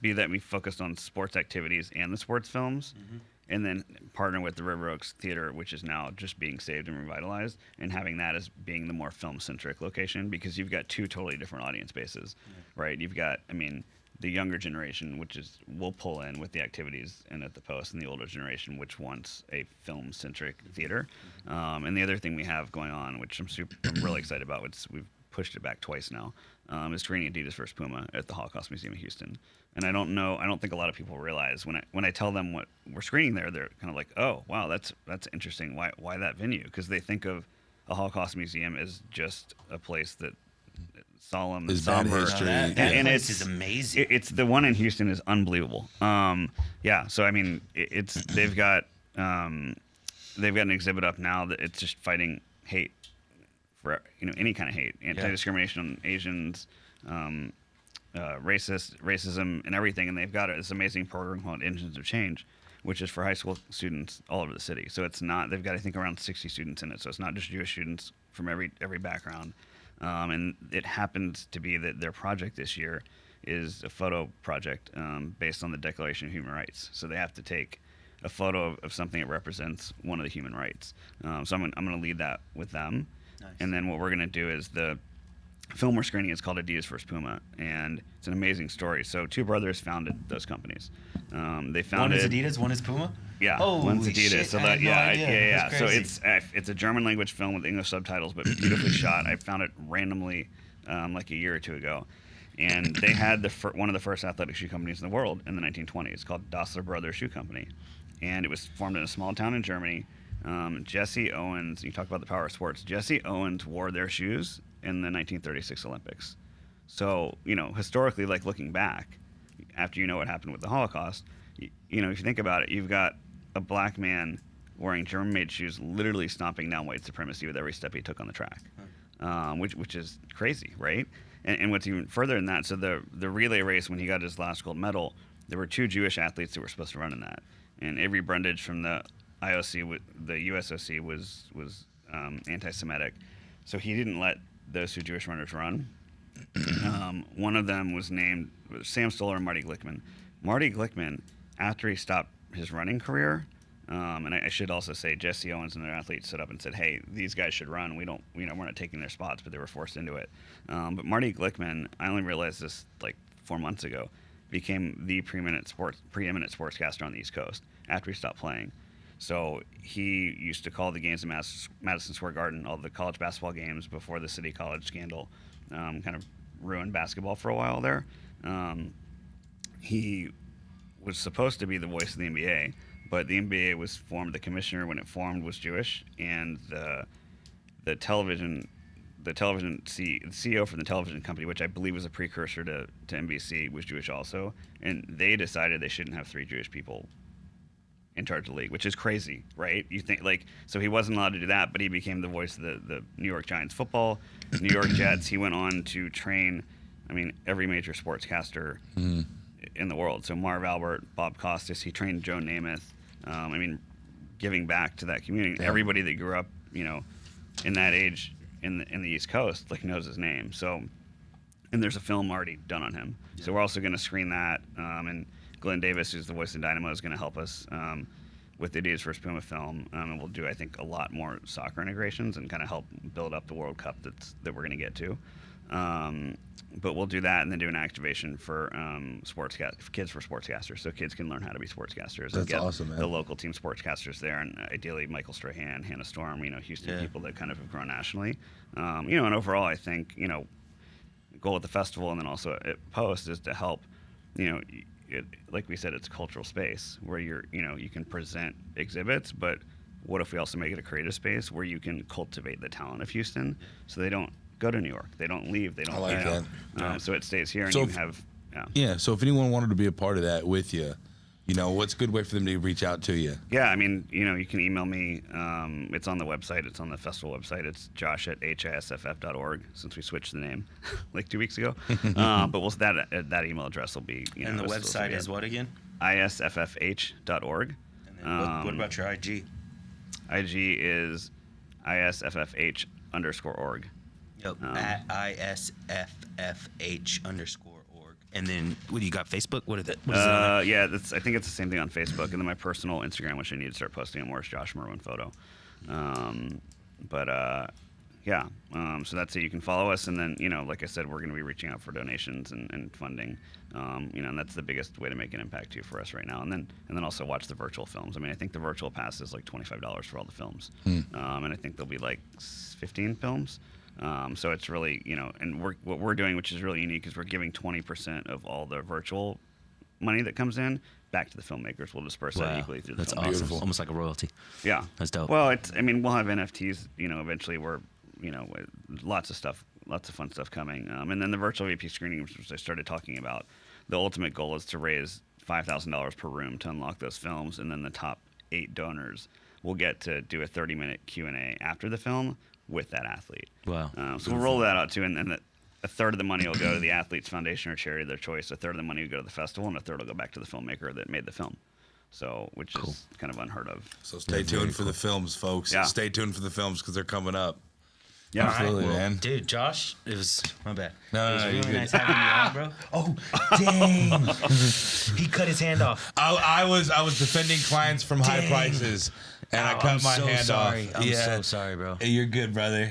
be that we focused on sports activities and the sports films. And then partner with the River Oaks Theater, which is now just being saved and revitalized, and having that as being the more film-centric location, because you've got two totally different audience bases, right? You've got, I mean, the younger generation, which is will pull in with the activities and at the Post, and the older generation, which wants a film-centric theater. And the other thing we have going on, which I'm really excited about, which we've pushed it back twice now, is screening Adidas vs. Puma at the Holocaust Museum of Houston. And I don't think a lot of people realize when I tell them what we're screening there, they're kind of like, "Oh, wow, that's interesting. Why that venue?" Because they think of a Holocaust museum as just a place that solemn and
Is bad
somber.
history.
that
And
place
it's
is amazing.
It's the one in Houston is unbelievable. Yeah, so I mean, they've got an exhibit up now that it's just fighting hate for, you know, any kind of hate, anti-discrimination on Asians, racism and everything. And they've got this amazing program called Engines of Change, which is for high school students all over the city. So it's not, they've got, I think, around 60 students in it. So it's not just Jewish students from every background. And it happens to be that their project this year is a photo project based on the Declaration of Human Rights. So they have to take a photo of something that represents one of the human rights. So I'm going to lead that with them. Nice. And then what we're going to do is the film we're screening is called Adidas vs. Puma, and it's an amazing story. So two brothers founded those companies. They founded
one is Adidas, one is Puma.
Yeah,
holy
one's Adidas.
Shit,
So
I
that
had no idea.
So it's a German language film with English subtitles, but beautifully shot. I found it randomly like a year or two ago, and they had one of the first athletic shoe companies in the world in the 1920s called Dassler Brothers Shoe Company, and it was formed in a small town in Germany. Jesse Owens, you talk about the power of sports. Jesse Owens wore their shoes in the 1936 Olympics. So, historically, like looking back, after you know what happened with the Holocaust, if you think about it, you've got a black man wearing German-made shoes, literally stomping down white supremacy with every step he took on the track, which is crazy, right? And what's even further than that, so the relay race, when he got his last gold medal, there were 2 Jewish athletes that were supposed to run in that. And Avery Brundage from the IOC, the USOC, was anti-Semitic. So he didn't let those 2 Jewish runners run. One of them was named Sam Stoller and Marty Glickman. Marty Glickman, after he stopped his running career, and I should also say Jesse Owens and their athletes stood up and said, "Hey, these guys should run. We're not taking their spots," but they were forced into it. But Marty Glickman, I only realized this like 4 months ago, became the preeminent sportscaster on the East Coast after he stopped playing. So he used to call the games in Madison Square Garden, all the college basketball games before the City College scandal kind of ruined basketball for a while there. He was supposed to be the voice of the NBA, but the NBA was formed. The commissioner, when it formed, was Jewish, and the CEO for the television company, which I believe was a precursor to NBC, was Jewish also, and they decided they shouldn't have 3 Jewish people in charge of the league, which is crazy, right? You think so he wasn't allowed to do that, but he became the voice of the New York Giants football, New York Jets. He went on to train, every major sportscaster in the world. So Marv Albert, Bob Costas, he trained Joe Namath. Giving back to that community. Yeah. Everybody that grew up, in that age in the East Coast, knows his name. So, and there's a film already done on him. Yeah. So we're also going to screen that, and Glenn Davis, who's the voice of Dynamo, is going to help us with the Adidas vs. Puma film, and we'll do, I think, a lot more soccer integrations and kind of help build up the World Cup that we're going to get to. But we'll do that and then do an activation for kids for sportscasters, so kids can learn how to be sportscasters.
That's
and get
awesome, man.
The local team sportscasters there, and ideally Michael Strahan, Hannah Storm, Houston people that kind of have grown nationally. And overall, I think the goal at the festival and then also at Post is to help. Like we said, it's a cultural space where you can present exhibits, but what if we also make it a creative space where you can cultivate the talent of Houston, so they don't go to New York, they don't leave, they don't.
I like that.
So it stays here, and
so
you have.
Yeah. So if anyone wanted to be a part of that with you, what's a good way for them to reach out to you?
Yeah, you can email me. It's on the website. It's on the festival website. It's josh@hisff.org, since we switched the name like 2 weeks ago. But that email address will be.
And the website is what again?
isffh.org.
And then what about your IG?
IG is isffh_org.
Yep. At isffh_org. And then, what do you got? Facebook? What is it?
Yeah, I think it's the same thing on Facebook. And then my personal Instagram, which I need to start posting more, is Josh Merwin Photo. So that's it. You can follow us, and then like I said, we're going to be reaching out for donations and funding. And that's the biggest way to make an impact too for us right now. And then also watch the virtual films. I think the virtual pass is like $25 for all the films, and I think there'll be like 15 films. So it's really, and what we're doing, which is really unique, is we're giving 20% of all the virtual money that comes in back to the filmmakers. We'll disperse that equally through the
filmmakers.
That's
Beautiful. Almost like a royalty.
Yeah.
That's dope.
Well, we'll have NFTs, eventually lots of fun stuff coming. And then the virtual VP screening, which I started talking about, the ultimate goal is to raise $5,000 per room to unlock those films. And then the top 8 donors will get to do a 30-minute Q&A after the film with that athlete.
Wow.
So we'll roll that out too, and a third of the money will go to the athlete's foundation or charity of their choice. A third of the money will go to the festival, and a third will go back to the filmmaker that made the film. So, which is kind of unheard of.
So stay tuned for the films, folks.
Yeah.
Stay tuned for the films because they're coming up.
Yeah,
absolutely,
Well,
man.
dude, Josh, it was my bad.
No,
it was
no,
really
you're good.
nice having you on, bro. Oh, dang! He cut his hand off.
I was defending clients from high
Dang.
prices, and I
Oh,
cut
I'm
my
so
hand
sorry.
off.
I'm so sorry, bro.
You're good, brother.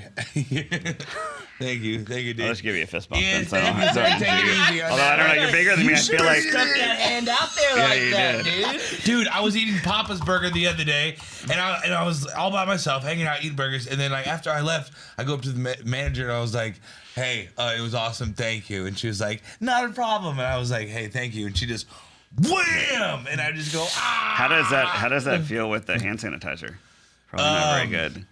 Thank you, dude.
I'll just give you a fist bump.
Yeah,
then, so I
thank
don't
you,
have to
sir. Take it
introduce
easy
you.
on
Although I don't know, you're bigger than me. I feel like
stuck that hand out there
Yeah,
like
you
that,
did.
dude.
Dude, I was eating Papa's Burger the other day, and I was all by myself, hanging out, eating burgers. And then, like, after I left, I go up to the manager, and I was like, hey, it was awesome, thank you. And she was like, not a problem. And I was like, hey, thank you. And she just, wham! And I just go, ah!
How does that feel with the hand sanitizer? Probably not very good.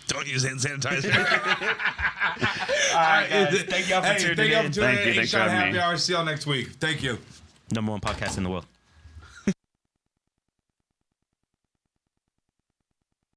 Don't use hand sanitizer.
All right, guys. Thank y'all for tuning in.
Thank you for tuning in.
Thank you. Thanks for
HTown
having
Happy
me.
Hour. See y'all next week. Thank you.
#1 podcast in the world.